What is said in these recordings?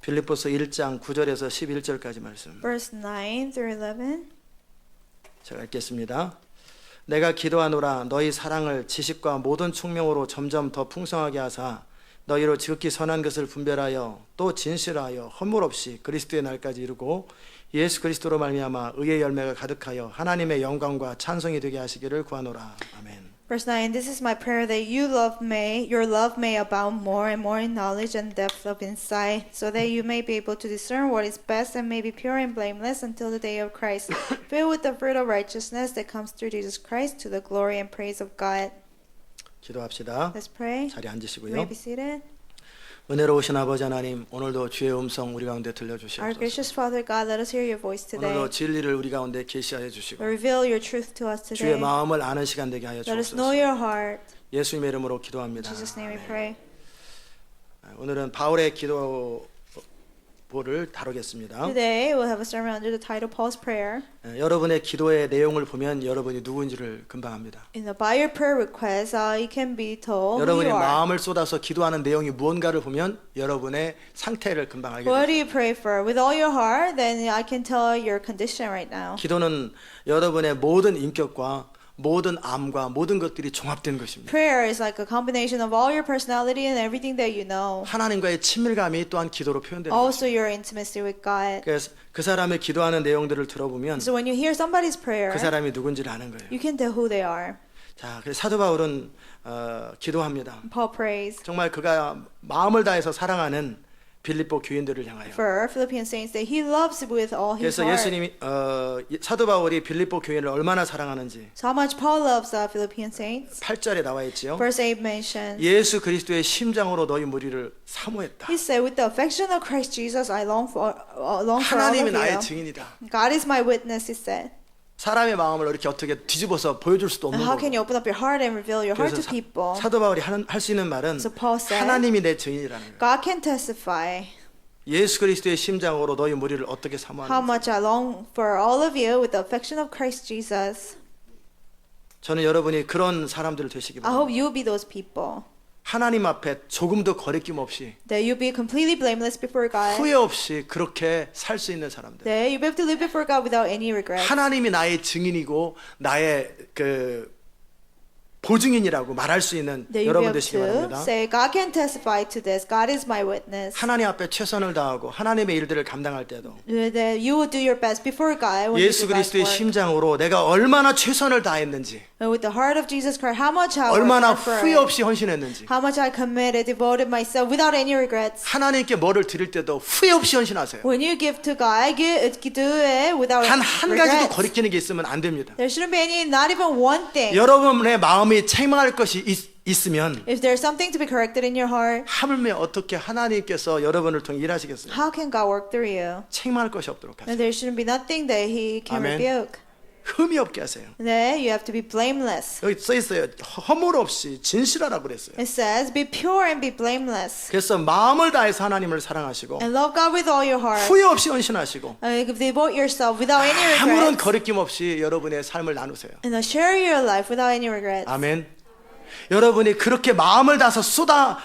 빌립보서 1장 9절에서 11절까지 말씀. Verse 9 through 11. 제가 읽겠습니다. 내가 기도하노라 너희 사랑을 지식과 모든 총명으로 점점 더 풍성하게 하사 너희로 지극히 선한 것을 분별하여 또 진실하여 허물 없이 그리스도의 날까지 이루고 예수 그리스도로 말미암아 의의 열매가 가득하여 하나님의 영광과 찬송이 되게 하시기를 구하노라. 아멘. Verse 9. This is my prayer that your love may abound more and more in knowledge and depth of insight, so that you may be able to discern what is best and may be pure and blameless until the day of Christ, filled with the fruit of righteousness that comes through Jesus Christ to the glory and praise of God. 기도합시다. Let's pray. 자리에 You may 앉으시고요. be seated. 은혜로우신 아버지 하나님, 오늘도 주의 음성 우리 가운데 Our 들려주시옵소서. gracious Father God, let us hear your voice today. 오늘도 진리를 우리 가운데 계시하여 주시고 Reveal your truth to us 주의 today. 마음을 아는 시간 되게 하여 Let us know 주옵소서. your heart. 예수님의 이름으로 In 기도합니다. Jesus' name we pray. 오늘은 바울의 기도를 다루겠습니다. Today we'll have a sermon under the title Paul's Prayer. 여러분의 기도의 내용을 보면 여러분이 누구인지를 금방 압니다. By your prayer request, you can be told who 여러분이 you are. 마음을 쏟아서 기도하는 내용이 무언가를 보면 여러분의 상태를 금방 알게 What do 됩니다. you pray for? With all your heart, then I can tell your condition right now. 기도는 여러분의 모든 인격과 모든 암과 모든 것들이 종합된 것입니다. Prayer is like a combination of all your personality and everything that you know. 하나님과의 친밀감이 또한 기도로 표현되는 Also 것입니다. your intimacy with God. 그래서 그 사람의 기도하는 내용들을 들어보면 So when you hear somebody's prayer, 그 사람이 누군지를 아는 거예요. you can tell who they are. 자, 그래서 사도 바울은 기도합니다. Paul prays 정말 그가 마음을 다해서 사랑하는 빌립보 교인들을 향하여. for Philippian saints that he loves with all his 그래서 heart. 예수님이 사도 바울이 빌립보 교인을 얼마나 사랑하는지 So how much Paul loves Philippian saints. 8절에 나와 있지요. Verse 8 mentions, 예수 그리스도의 심장으로 너희 무리를 사모했다. he said, with the affection of Christ Jesus, I long for all of 하나님이 나의 you. 증인이다. God is my witness, he said. 사람의 마음을 이렇게 어떻게 뒤집어서 보여줄 수도 없는 And how can 거고. you open up your heart and reveal your heart to 그래서 people? 사도 바울이 할 수 있는 말은 So Paul said, 하나님이 내 증인이라는 거예요. God can testify 예수 그리스도의 심장으로 너희 무리를 어떻게 how 사모하는지. much I long for all of you with the affection of Christ Jesus. 저는 여러분이 그런 사람들 되시기 I hope 바랍니다. you'll be those people. 하나님 앞에 조금도 거리낌 없이 That you'll be completely blameless before God. 후회 없이 그렇게 살 수 있는 사람들. That you'll be able to live before God without any regret. 하나님이 나의 증인이고 나의 그 보증인이라고 말할 수 있는 That you'll be 여러분 able 되시기 to 바랍니다. say, God can testify to this. God is my witness. 하나님 앞에 최선을 다하고 하나님의 일들을 감당할 때도 That you will do your best before God when you 예수 do God's 그리스도의 work. 심장으로 내가 얼마나 최선을 다했는지, And with the heart of Jesus Christ, how much I worked 얼마나 hard for 후회 it. 없이 헌신했는지, How much I committed, devoted myself without any regrets. 하나님께 뭐를 드릴 때도 후회 없이 헌신하세요. When you give to God, do it without 한 가지도 regrets. 거리끼는 게 있으면 안 됩니다. There shouldn't be any, not even one thing. 여러분의 마음이 책망할 것이 있으면 If there's something to be corrected in your heart, 하물며 어떻게 하나님께서 여러분을 통해 일하시겠어요? how can God work through you? 책망할 것이 없도록 하세요. And there shouldn't be nothing that He can Amen. rebuke. 흠이 없게 하세요. That you have to be blameless. 여기 써 있어요. 허물 없이 진실하라고 그랬어요. It says, be pure and be blameless. 그래서 마음을 다해서 하나님을 사랑하시고 And love God with all your heart. 후회 없이 헌신하시고 Devote yourself without any 아무런 regrets. 거리낌 없이 여러분의 삶을 나누세요. And share your life without any regrets. 아멘. 여러분이 그렇게 마음을 다해서 쏟아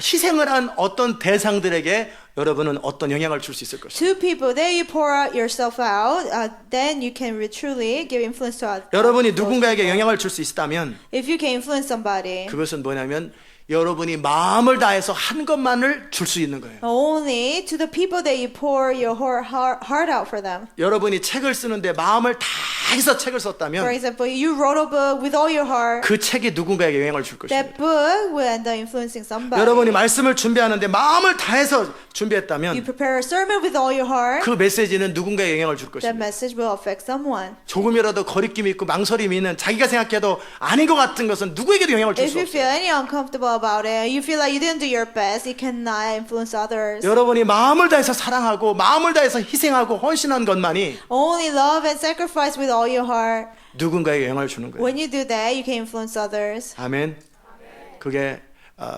희생을 한 어떤 대상들에게 여러분은 어떤 영향을 줄 수 있을 것입니다. To people, that you pour out yourself out, then you can truly give influence to others. 여러분이 누군가에게 영향을 줄 수 있다면 If you can influence somebody, 그것은 뭐냐면 여러분이 마음을 다해서 한 것만을 줄 수 있는 거예요. only to the people that you pour your heart out for them. 여러분이 책을 쓰는데 마음을 다해서 책을 For 썼다면 example, you wrote a book with all your heart. 그 책이 누군가에게 영향을 줄 것입니다. That book will end up influencing somebody. 여러분이 말씀을 준비하는데 마음을 다해서 You 준비했다면 prepare a sermon with all your heart. 그 메시지는 누군가에게 영향을 줄 That 것입니다. message will affect someone. 조금이라도 거리낌이 있고 망설임이 있는 자기가 생각해도 아닌 것 같은 것은 누구에게도 영향을 줄 If 수 you 없어요. feel any uncomfortable about it, you feel like you didn't do your best, it cannot influence others. 여러분이 마음을 다해서 사랑하고 마음을 다해서 희생하고 헌신한 것만이 Only love and sacrifice with all your heart. 누군가에게 영향을 주는 거예요. When you do that, you can influence others. 아멘. 그게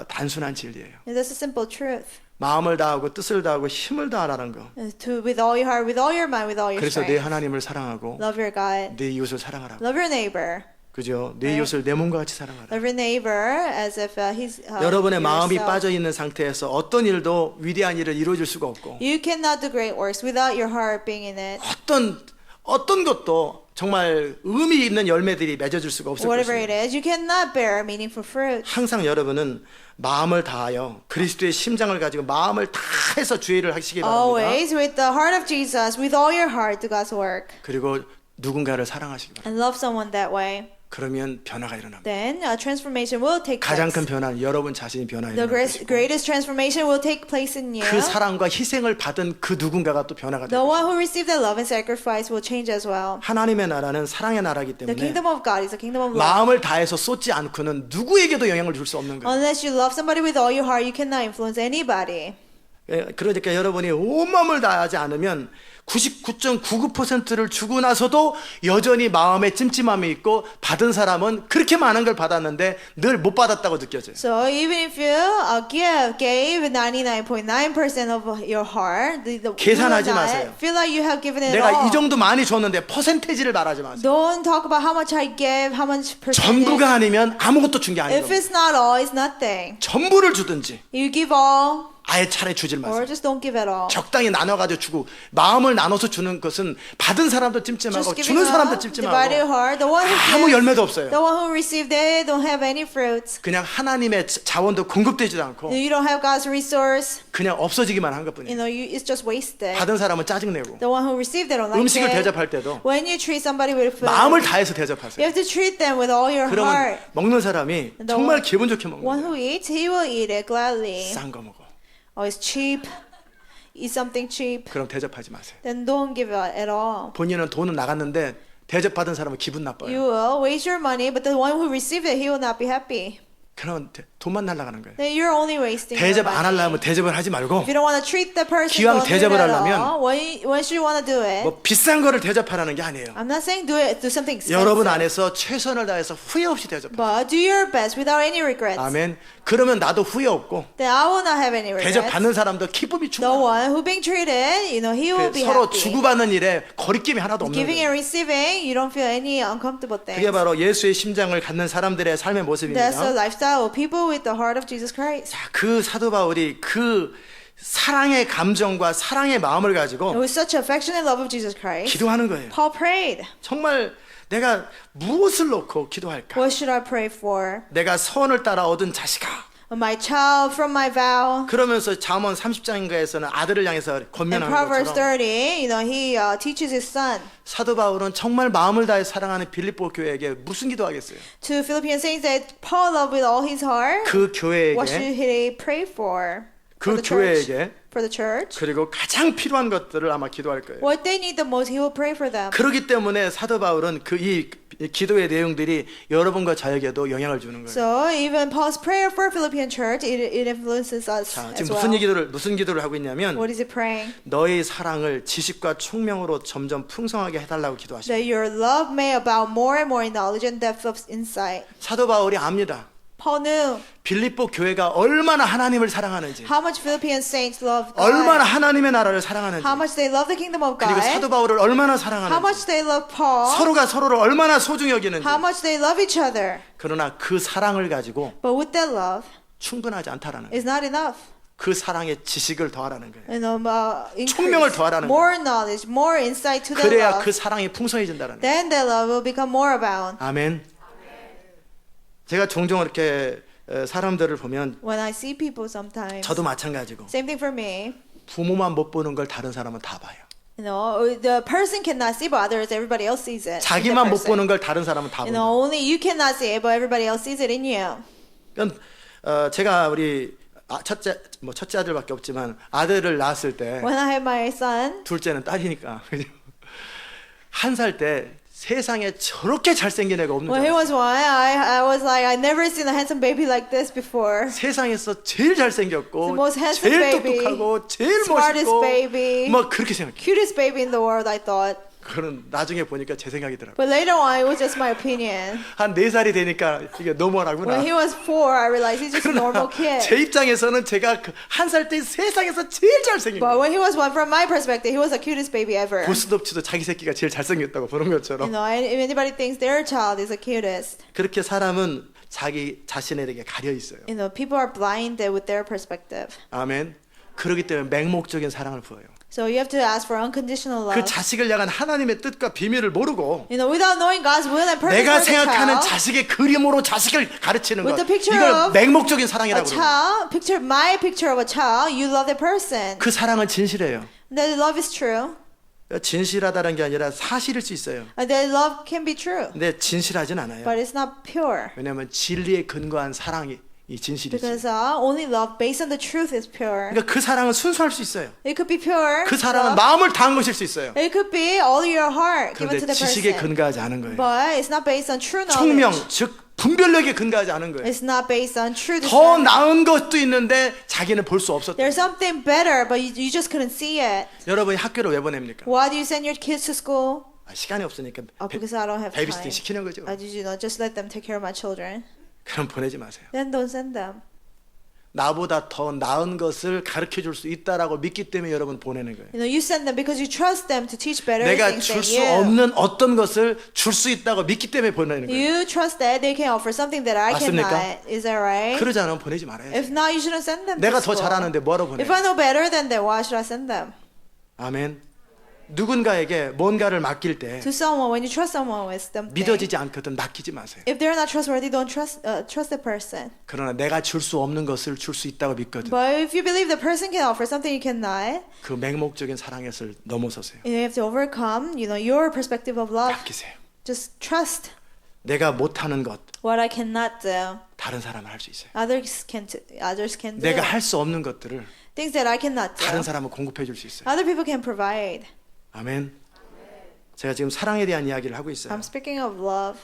단순한 진리예요. And that's a simple truth. 마음을 다하고 뜻을 다하고 힘을 다하라는 거. With all your heart, with all your mind, with all your 그래서 내 strength. 하나님을 사랑하고 Love your God. 내 이웃을 사랑하라고. Love your neighbor. 그죠? 내 이웃을 내 몸과 같이 사랑하라. Love your neighbor as if he's 여러분의 마음이 yourself. 빠져 있는 상태에서 어떤 일도 위대한 일을 이루어질 수가 없고 You cannot do great works without your heart being in it. 어떤 것도 정말 의미 있는 열매들이 맺어질 수가 없을 Whatever 것입니다. it is, you cannot bear meaningful fruit. 항상 여러분은 마음을 다하여 그리스도의 심장을 가지고 마음을 다해서 주의 일을 하시기 바랍니다. Always with the heart of Jesus, with all your heart, do God's work. 그리고 누군가를 사랑하시기 바랍니다. And love someone that way. 그러면 변화가 일어납니다. Then a transformation will take 가장 큰 place. 변화는 여러분 자신이 변화해 The 일어날 것이고 greatest transformation will take place in you. 그 사랑과 희생을 받은 그 누군가가 또 변화가 될 The 것입니다. one who received the love and sacrifice will change as well. 하나님의 나라는 사랑의 나라이기 The 때문에 kingdom of God is a kingdom of love. 마음을 다해서 쏟지 않고는 누구에게도 영향을 줄 수 없는 거예요. Unless you love somebody with all your heart, you cannot influence anybody. 그러니까 여러분이 온 마음을 다하지 않으면 99.99%를 주고 나서도 여전히 마음에 찜찜함이 있고 받은 사람은 그렇게 많은 걸 받았는데 늘 못 받았다고 느껴져요. So even if you gave 99.9% of your heart, you 계산하지 will not 마세요. feel like you have given it 내가 all. 이 정도 많이 줬는데 퍼센테이지를 말하지 마세요. Don't talk about how much I gave, how much percentage. 전부가 아니면 아무것도 준 게 아닌 If 겁니다. it's not all, it's nothing. 전부를 주든지 You give all, 아예 차라리 주질 마세요. or just don't give at all. 적당히 나눠가지고 주고 마음을 나눠서 주는 것은 받은 사람도 찜찜하고 Just giving 주는 사람도 up, divided 찜찜하고 heart. The one who 아무 gives, 열매도 없어요. the one who received it, don't have any fruits. 그냥 하나님의 자원도 공급되지도 않고 You don't have God's resource. 그냥 없어지기만 한 것뿐이에요. It's just wasted. 받은 사람은 짜증내고 The one who received it don't like 음식을 it. 대접할 때도 When you treat somebody with food, 마음을 다해서 you 대접하세요. have to treat them with all your 그러면 heart. 먹는 사람이 The 정말 one- 기분 좋게 먹는 One 거예요. who eats, he will eat it gladly. 싼 거 먹어. Oh, it's cheap. Eat something cheap. 그럼 대접하지 마세요. Then don't give it at all. 본인은 돈은 나갔는데 대접받은 사람은 기분 나빠요. You will waste your money, but the one who received it, he will not be happy. 그럼 돈만 날아가는 거예요. Then you're only wasting your 대접 안 money. 하려면 대접을 하지 말고 If you don't want to treat the person, 기왕 don't do 대접을 it at 하려면 all. When should you want to do it? 뭐 비싼 거를 대접하라는 게 아니에요. I'm not saying do something expensive. 여러분 안에서 최선을 다해서 후회 없이 대접하세요. But do your best without any regrets. 아멘. 그러면 나도 후회 없고 Then I will not have any regrets. 대접 받는 사람도 기쁨이 The 충만해요. one who being treated, he will be 서로 happy. 주고받는 일에 거리낌이 하나도 없는 Giving 거예요. and receiving, you don't feel any uncomfortable things. 그게 바로 예수의 심장을 갖는 사람들의 삶의 That's the 모습입니다. lifestyle of people with the heart of Jesus Christ. 자, 그 사도 바울이 그 사랑의 감정과 사랑의 마음을 가지고 And with such affectionate love of Jesus Christ, 기도하는 거예요. Paul prayed. 정말 내가 무엇을 놓고 기도할까? What should I pray for? 내가 선을 따라 얻은 자식아. My child from my vow. 그러면서 잠언 30장인가에서는 아들을 향해서 In 권면하는 Proverbs 것처럼 30, he teaches his son. 사도 바울은 정말 마음을 다해 사랑하는 빌립보 교회에게 무슨 기도하겠어요? To Philippians saints that Paul loved with all his heart. 그 What should 교회에게 he pray for? 그 For the church. 교회에게 For the church. 그리고 가장 필요한 것들을 아마 기도할 거예요. What they need the most, he will pray for them. 그렇기 때문에 사도 바울은 이 기도의 내용들이 여러분과 저에게도 영향을 주는 거예요. So even Paul's prayer for Philippian church, it influences us 자, as 지금 well. 무슨 기도를 하고 있냐면 What is he praying? 너의 사랑을 지식과 총명으로 점점 풍성하게 해달라고 기도하십니다. That your love may abound more and more in knowledge and depth of insight. 사도 바울이 압니다. Paul knew 빌립보 교회가 얼마나 하나님을 사랑하는지, how much Philippian saints love God, 얼마나 하나님의 나라를 사랑하는지, how much they love the kingdom of 그리고 God, 사도 바울을 얼마나 how 사랑하는지, much they love Paul, 서로가 서로를 얼마나 소중히 여기는지. how much they love each other. 그러나 그 사랑을 가지고 But with that love, 충분하지 않다라는 거예요. it's not enough. 그 사랑에 지식을 더하라는 거예요. Increase, 더하라는 more knowledge, more insight to that 그래야 love. 그 사랑이 풍성해진다는 거예요. Then that love will become more abound. 아멘. 제가 종종 이렇게 사람들을 보면 When I see people sometimes, 저도 마찬가지고 same thing for me. 부모만 못 보는 걸 다른 사람은 다 봐요. The person cannot see, but others, everybody else sees it. in the 자기만 못 person. 보는 걸 다른 사람은 다 본다. Only you cannot see it, but everybody else sees it in you. 그러니까 제가 우리 첫째 아들밖에 없지만 아들을 낳았을 때 When I had my son, 둘째는 딸이니까 한 살 때 세상에 저렇게 잘생긴 애가 없는 when 줄 he 알았어요. was one, I was like, I never seen a handsome baby like this before. 세상에서 제일 잘생겼고 The most handsome 제일 baby, 똑똑하고 제일 smartest 멋있고 baby. 막 그렇게 생각해. Cutest baby in the world, I thought. 그거는 나중에 보니까 제 생각이더라고요. But later on, it was just my opinion. 한 4살이 되니까 이게 When 너무하구나. he was 4, I realized he's just a normal kid. 제 입장에서는 제가 그 1살 때 세상에서 제일 잘생긴 But 거예요. when he was 1, from my perspective, he was the cutest baby ever. 고스톱치도 자기 새끼가 제일 잘생겼다고 보는 You 것처럼. know, and if anybody thinks their child is the cutest, 그렇게 사람은 자기 자신에게 가려 있어요. you know, people are blinded with their perspective. 아멘. 그렇기 때문에 맹목적인 사랑을 부어요. So you have to ask for unconditional 그 love. 자식을 향한 하나님의 뜻과 비밀을 모르고 You know, without knowing God's will and purpose 내가 for the 생각하는 child, 자식의 그림으로 자식을 가르치는 것, With the picture 이걸 of 맹목적인 a 사랑이라고 그래요. child, picture my picture of a child, you love the person. 그 사랑은 진실해요. That love is true. 진실하다는 게 아니라 사실일 수 있어요. That love can be true, 근데 진실하진 않아요. but it's not pure. 왜냐하면 진리에 근거한 사랑이 이 진실이지. Because only love based on the truth is pure. 그러니까 그 사랑은 순수할 수 있어요. It could be pure. 그 사랑은 love. 마음을 다한 것일 수 있어요. It could be all your heart given to 그런데 the 지식에 person. 근거하지 않은 거예요. But it's not based on true 총명, knowledge. 즉 분별력에 근거하지 않은 거예요. It's not based on true 더 discernment. 나은 것도 있는데 자기는 볼 수 없었다. There's something better, but you just couldn't see it. 여러분이 학교를 왜 보냅니까? Why do you send your kids to school? 시간이 없으니까 Because I don't have 베이비시팅 time. 시키는 거죠. You know, just let them take care of my children. 그럼 보내지 마세요. Then don't send them. 나보다 더 나은 것을 가르쳐 줄 수 있다라고 믿기 때문에 여러분 보내는 거예요. You know, you send them because you trust them to teach better 내가 things 줄 than 수 you. 없는 어떤 것을 줄 수 있다고 믿기 때문에 보내는 거예요. You trust that they can offer something that I 맞습니까? cannot. Is that right? 그러지 않으면 보내지 말아야죠. If not, you shouldn't send them. 내가 더 to school. 잘하는데 뭐하러 보내? If I know better than them, why should I send them? 아멘. 누군가에게 뭔가를 맡길 때 To someone, when you trust someone with something, 믿어지지 않거든 맡기지 마세요. if they're not trustworthy, don't trust the person. 그러나 내가 줄 수 없는 것을 줄 수 있다고 믿거든. But if you believe the person can offer something you cannot, 그 맹목적인 사랑에서 넘어서세요. you have to overcome, you know, your perspective of love. 맡기세요. Just trust 내가 못하는 것 what I cannot do. 다른 사람은 할 수 있어요. Others can do. 내가 할 수 없는 것들을 Things that I cannot do. 다른 사람은 공급해 줄 수 있어요. Other people can provide. 아멘. 제가 지금 사랑에 대한 이야기를 하고 있어요. I'm speaking of love.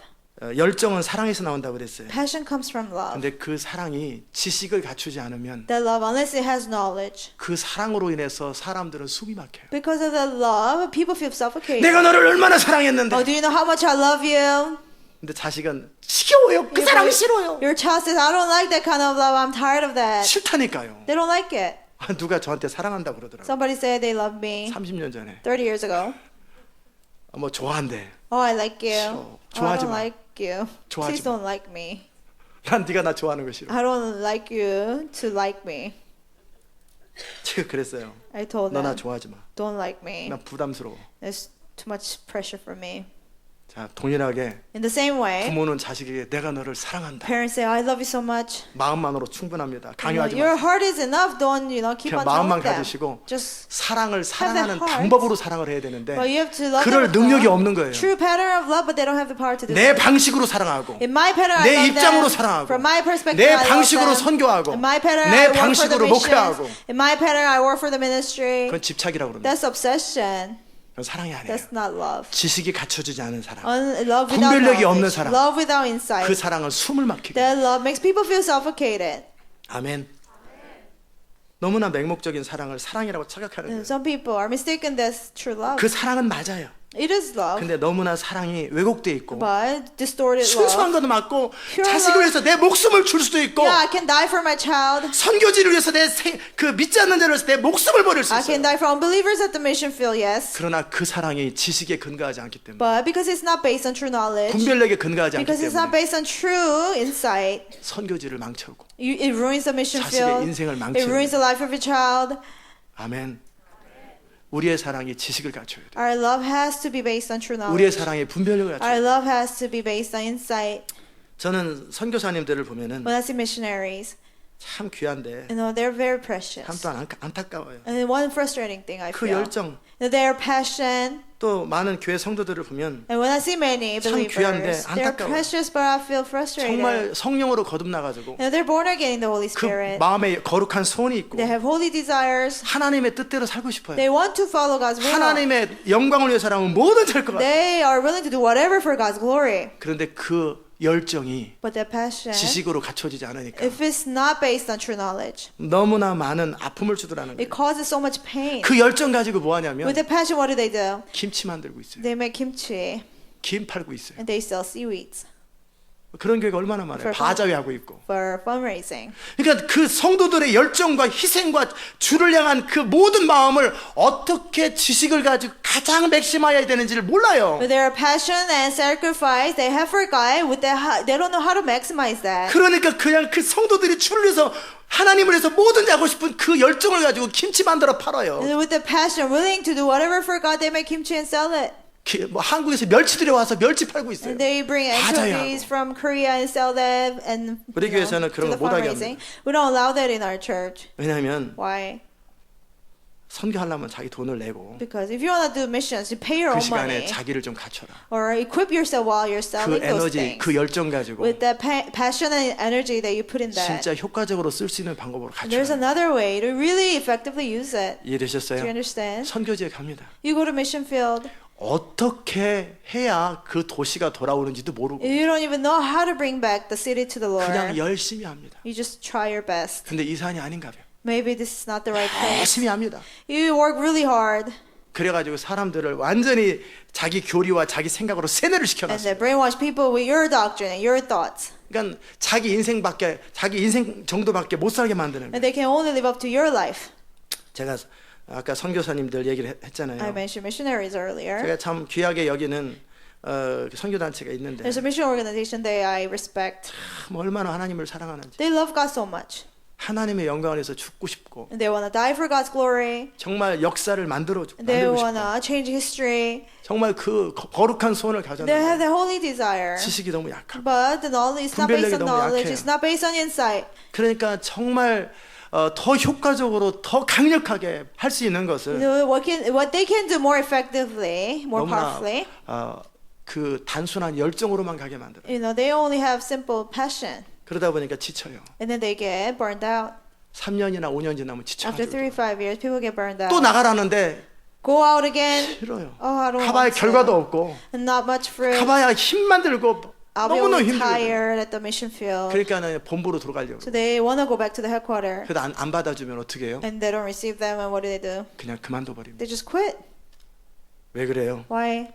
열정은 사랑에서 나온다고 그랬어요. Passion comes from love. 근데 그 사랑이 지식을 갖추지 않으면 That love, unless it has knowledge. 그 사랑으로 인해서 사람들은 숨이 막혀요. Because of the love, people feel suffocated. 내가 너를 얼마나 사랑했는데. Oh, do you know how much I love you? 근데 자식은 지겨워요. 그 사랑 싫어요. Your child says, I don't like that kind of love. I'm tired of that. 싫다니까요. They don't like it. 누가 저한테 사랑한다고 그러더라고요. Somebody said they love me 30년 전에. 30 years ago. 뭐 좋아한대. Oh, I like you. 싫어. Oh, I 좋아하지 don't 마. like you. 좋아하지 Please 마. don't like me. 난 네가 나 좋아하는 거 싫어. I don't like you to like me. 제가 그랬어요. I told 너 나 them, 좋아하지 마. don't like me. 난 부담스러워. There's too much pressure for me. 자, 동일하게 In the same way, 부모는 자식에게 내가 너를 사랑한다. parents say, I love you so much. 마음만으로 충분합니다. You know, 강요하지 your 마세요. heart is enough. Don't, keep 그냥 on telling 마음만 them. 가지시고 Just, 사랑을 사랑하는 heart. 방법으로 사랑을 해야 되는데 but you have to love them 그럴 with 능력이 love. 없는 거예요. True pattern of love, but they don't have the power to do 내 that. 방식으로 사랑하고 In my pattern, 내 I love 입장으로 them. 사랑하고 From my perspective, 내 I love 방식으로 them. 선교하고 In my pattern, 내 I work for the 방식으로 목회하고 missions. In my pattern, I work for the ministry. 그건 집착이라고 그럽니다. That's obsession. 그건 사랑이 아니에요. That's not love. 지식이 갖춰지지 않은 사랑. Love without 분별력이 없는 knowledge. 사랑. Love without insight. 그 사랑은 숨을 막히게. That love makes people feel suffocated. 아멘. 너무나 맹목적인 사랑을 사랑이라고 착각하는 거예요. Some people are mistaken that's true love. 그 사랑은 맞아요. It is love, 근데 너무나 사랑이 왜곡돼 있고 but distorted 순수한 love. 것도 맞고 Pure 자식을 love. 위해서 내 목숨을 줄 수도 있고 Yeah, I can die for my child. 선교지를 위해서 그 믿지 않는 자를 위해서 내 목숨을 버릴 수 I can 있어요. die for unbelievers at the mission field, yes. 그러나 그 사랑이 지식에 근거하지 않기 때문에 But because it's not based on true knowledge, 분별력에 근거하지 않기 because it's not 때문에 based on true insight, 선교지를 망쳐오고 it ruins the mission 자식의 field. 인생을 It 망치는 ruins the life of your child. 아멘. 우리의 사랑이 지식을 갖춰야 돼. Our love has to be based on true 우리의 knowledge. 사랑이 분별력을 갖춰야 Our 돼. love has to be based on insight. 저는 선교사님들을 보면은 When I see missionaries, 참 귀한데 they're very 참 precious. 또 안타까워요. And one frustrating thing I 그 feel, 열정 their passion. 또 많은 교회 성도들을 보면 And when I see many 참 귀한데 believers, they're 안타까워요. precious, but I feel frustrated. 정말 성령으로 거듭나가지고 They're born again in the Holy 그 Spirit. 마음에 거룩한 소원이 있고 They have holy desires. 하나님의 뜻대로 살고 싶어요. They want to follow God's will. 하나님의 영광을 위해서라면 뭐든 될 것 같아요. They are willing to do whatever for God's glory. 그런데 그 열정이 But that passion, 지식으로 갖춰지지 않으니까 if it's not based on true knowledge, 너무나 많은 아픔을 주더라는 it 거예요. causes so much pain. 그 열정 가지고 뭐 하냐면 With that passion, what do? 김치 만들고 있어요. They make kimchi 김 팔고 있어요. and they sell seaweeds 그런 교회가 얼마나 많아요. 바자회 하고 있고. for fundraising. 그러니까 그 성도들의 열정과 희생과 주를 향한 그 모든 마음을 어떻게 지식을 가지고 가장 맥심화해야 되는지를 몰라요. With their passion and sacrifice, they have forgotten. They don't know how to maximize that. 그러니까 그냥 그 성도들이 주를 위해서 하나님을 위해서 뭐든지 하고 싶은 그 열정을 가지고 김치 만들어 팔아요. And with the passion, willing to do whatever for God, they make kimchi and sell it. 뭐 한국에서 멸치들이 와서 멸치 팔고 있어요. And they bring anchovies from Korea and sell them and 우리 교회에서는 그런 to the 거 못하게 fundraising. 합니다. We don't allow that in our church. 왜냐하면 Why? 선교하려면 자기 돈을 내고 Because if you want to do missions, you pay your 그 own 시간에 money 자기를 좀 갖춰라. or equip yourself while you're 그 selling those 에너지, things. 그 열정 가지고 With that passion and energy that you put in that. 진짜 효과적으로 쓸 수 있는 방법으로 There's 갖춰라. another way to really effectively use it. Do 이해되셨어요? you understand? 선교지에 갑니다. You go to mission field. 어떻게 해야 그 도시가 돌아오는지도 모르고 You don't even know how to bring back the city to the 그냥 Lord. 열심히 합니다. You just try your best. 근데 이 산이 아닌가 봐요. Maybe this is not the right place. 열심히 합니다. You work really hard 그래가지고 사람들을 완전히 자기 교리와 자기 생각으로 세뇌를 and 시켜놨어요. then brainwash people with your doctrine and your thoughts. 그러니까 자기 인생 정도밖에 못 살게 만드는 And 거예요. they can only live up to your life. 제가 아까 선교사님들 얘기를 I 했잖아요. mentioned missionaries earlier. 제가 참 귀하게 여기는 선교 단체가 있는데 There's a mission organization that I respect. 참 얼마나 하나님을 사랑하는지 They love God so much. 하나님의 영광을 위해서 죽고 싶고 And they want to die for God's glory. 정말 역사를 만들고 They 싶고 want to change history. 정말 그 거룩한 소원을 They have 가졌는데 the holy desire. 지식이 너무 약하고 But the knowledge is not based on 분별력이 너무 knowledge. 약해요. It's not based on insight. 그러니까 정말 더 효과적으로 더 강력하게 할 수 있는 것을 What they can do more effectively, more 너무나 powerfully, 그 단순한 열정으로만 가게 만들어요. they only have simple passion. 그러다 보니까 지쳐요. And then they get burned out. 3년이나 5년 지나면 After 3, 지쳐가지고 5 years, people get burned out. 또 나가라는데 Go out again. 싫어요. Oh, I don't 가봐야 want 결과도 to. 없고 And not much fruit. 가봐야 힘만 들고 I'll be 너무너무 always 힘들어요. tired at the mission field. 그러니까 본부로 들어가려고. So they want to go back to the headquarters. 그래도 안 받아주면 어떻게 해요? And they don't receive them, and what do? 그냥 그만둬 버립니다. They just quit. 왜 그래요? Why?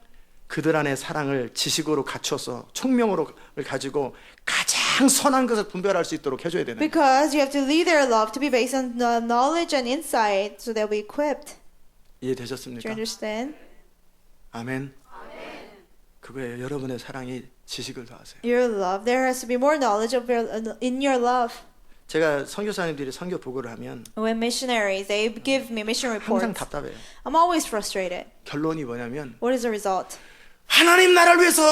그들 안에 사랑을 지식으로 갖춰서 총명으로 가지고 가장 선한 것을 분별할 수 있도록 해줘야 되는 거예요. Because you have to lead their love to be based on the knowledge and insight, so they'll be equipped. Do 이해되셨습니까? you understand? 아멘. 그거예요. 여러분의 사랑이 지식을 더하세요. Your love. There has to be more knowledge of in your love. 제가 선교사님들이 선교 보고를 하면 When missionaries, they give me mission 항상 reports. 답답해요. I'm always frustrated. 결론이 뭐냐면 What is the result? 하나님 나라를 위해서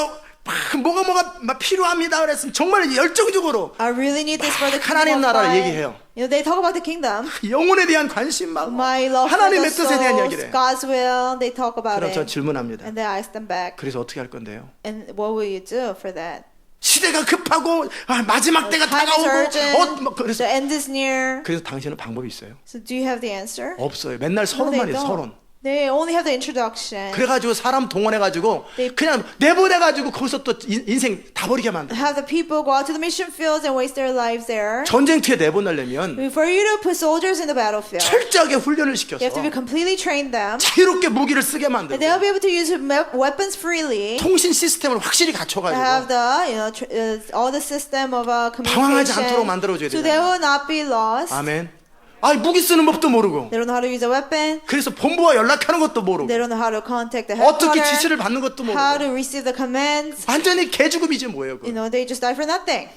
뭐가 막 필요합니다. 그랬으면 정말 열정적으로 I really need this for the 하나님 kingdom of 나라를 God. 얘기해요. They talk about the kingdom. 영혼에 대한 관심 막 My love for 하나님의 the 뜻에 대한 souls, 이야기를 해요. God's will. They talk about 그럼 저 it. 질문합니다. And then I ask them back. 그래서 어떻게 할 건데요? And what will you do for that? 시대가 급하고 마지막 때가 Time is urgent. 다가오고 그래서 The end is near. 당신은 방법이 있어요? So do you have the answer? 없어요. 맨날 No, 서론만 they 해요. don't. 서론. They only have the introduction. 그래가지고 사람 동원해가지고 They- 그냥 내보내가지고 거기서 또 인생 다 버리게 만들어. Have the people go out to the mission fields and waste their lives there. 전쟁터에 내보내려면 For you to put soldiers in the battlefield, 철저하게 훈련을 you 시켜서 have to be completely train them. 자유롭게 무기를 쓰게 만들고 And they'll be able to use weapons freely. 통신 시스템을 확실히 Have 갖춰가지고 the, all the system of 방황하지 않도록 communication. 만들어줘야 So they 되잖아요. will not be lost. 아멘. 무기 쓰는 법도 모르고 They don't know how to use a weapon. 그래서 본부와 연락하는 것도 모르고 They don't know how to contact the 어떻게 headquarters. 지시를 받는 것도 How 모르고 to receive the commands. 완전히 개죽음이지 뭐예요. 그거. They just die for nothing.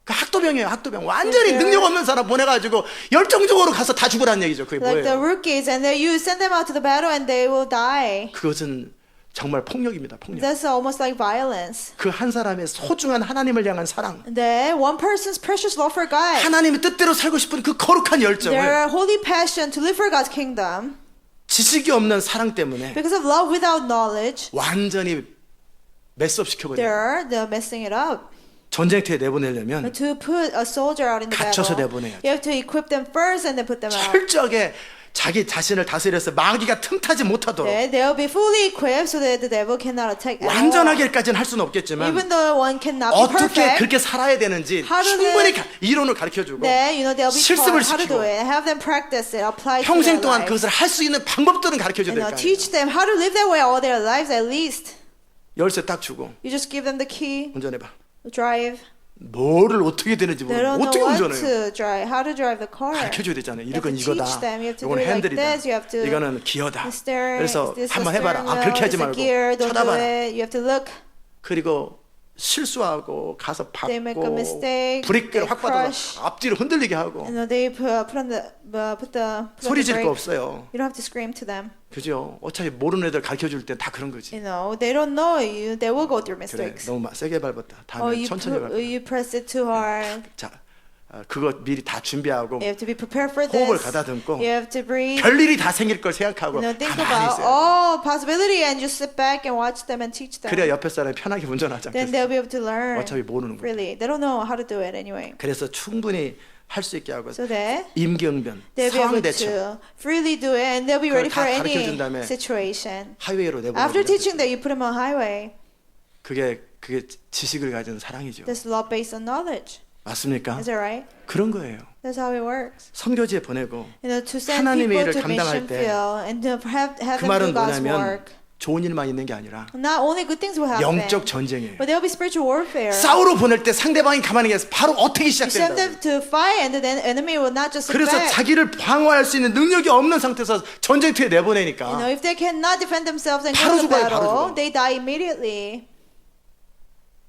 그 학도병이에요. 학도병. 완전히 네. 능력 없는 사람 보내가지고 열정적으로 가서 다 죽으라는 얘기죠. 그게 Like the 뭐예요? rookies, and then you send them out to the battle, and they will die. 그것은 정말 폭력입니다. 폭력. That's almost like violence. 그 한 사람의 소중한 하나님을 향한 사랑, Then one person's precious love for God, 하나님의 뜻대로 살고 싶은 그 거룩한 열정을 their holy passion to live for God's kingdom, 지식이 없는 사랑 때문에 because of love without knowledge, 완전히 메스업 시켜버려요. they're messing it up. 전쟁터에 내보내려면 But to put a soldier out in the 갖춰서 battle, 내보내야죠. you have to equip them first and then put them out. 철저하게 자기 자신을 다스려서 마귀가 틈타지 못하도록 They will be fully equipped so that the devil cannot attack anyone. 완전하게까지는 할 수는 없겠지만 Even though one cannot be 어떻게 perfect, 그렇게 살아야 되는지 How to 충분히 live. 이론을 가르쳐주고 then they'll be 실습을 taught how to do 시키고 it. Have them practice it, apply it to 평생 their 동안 life. 그것을 할 수 있는 방법들은 가르쳐줘야 될 거 아니에요. Teach them how to live that way all their lives at least. 열쇠 딱 주고 You just give them the key, 운전해봐. drive. 뭐를 어떻게 되는지 They 모르고 don't know 어떻게 what 운전해요. to drive, how to drive the car. 가르쳐줘야 되잖아요. You have 이건 to 이거다. teach them. You have to 이건 do it like 핸들이다. this. You have to 이거는 기어다. the steering, 그래서 this is 한번 the 해봐라. steering 아 그렇게 wheel, 하지 it's the 말고 gear, don't do 쳐다봐라. it. You have to look. 그리고 실수하고 가서 They make a 밟고 mistake, 브레이크를 they 확 받아서 crush. 앞뒤로 흔들리게 하고 They put on the 소리 지를 거 brake. 없어요. You don't have to scream to them. 그죠? 어차피 모르는 애들 가르쳐줄 땐 다 그런 거지. They don't know you. They will go through 그래, mistakes. 너무 세게 밟았다. 다음에 천천히 밟아. You press it too hard. 자, 그거 미리 다 준비하고 You have to be prepared for 호흡을 this. 가다듬고 You have to breathe. 별일이 다 생길 걸 생각하고 Think 가만히 about 있어요. all possibility and just sit back and watch them and teach them. 그래야 옆에 사람이 편하게 운전하지 Then 않겠어요. they'll be able to learn. 어차피 모르는 거. Really, they don't know how to do it anyway. 그래서 충분히 할 수 있게 하고 So that 임기응변, they'll be 상황 able 대처, to freely do it, and they'll be 그걸 ready for 다 any 가르쳐준 다음에 situation. 하이웨이로 After teaching 내보내는 that, you put them on highway. 그게 지식을 가진 사랑이죠. That's love based on knowledge. 맞습니까? Is that right? 그런 거예요. That's how it works. 선교지에 보내고 To send 하나님의 people 일을 to 감당할 mission 때 field and to have 그 them do 말은 God's 뭐냐면 work. 좋은 일만 있는 게 아니라 Not only good things will happen, 영적 전쟁이에요. but there will be spiritual warfare. 싸우러 보낼 때 상대방이 가만히 계서 바로 어떻게 You send 시작된다. them to fight, and the enemy will not just sit 그래서 back. 자기를 방어할 수 있는 능력이 없는 상태에서 전쟁터에 내보내니까 If they cannot defend themselves and 바로 go to 죽어요, 바로 battle, 죽어. they die immediately.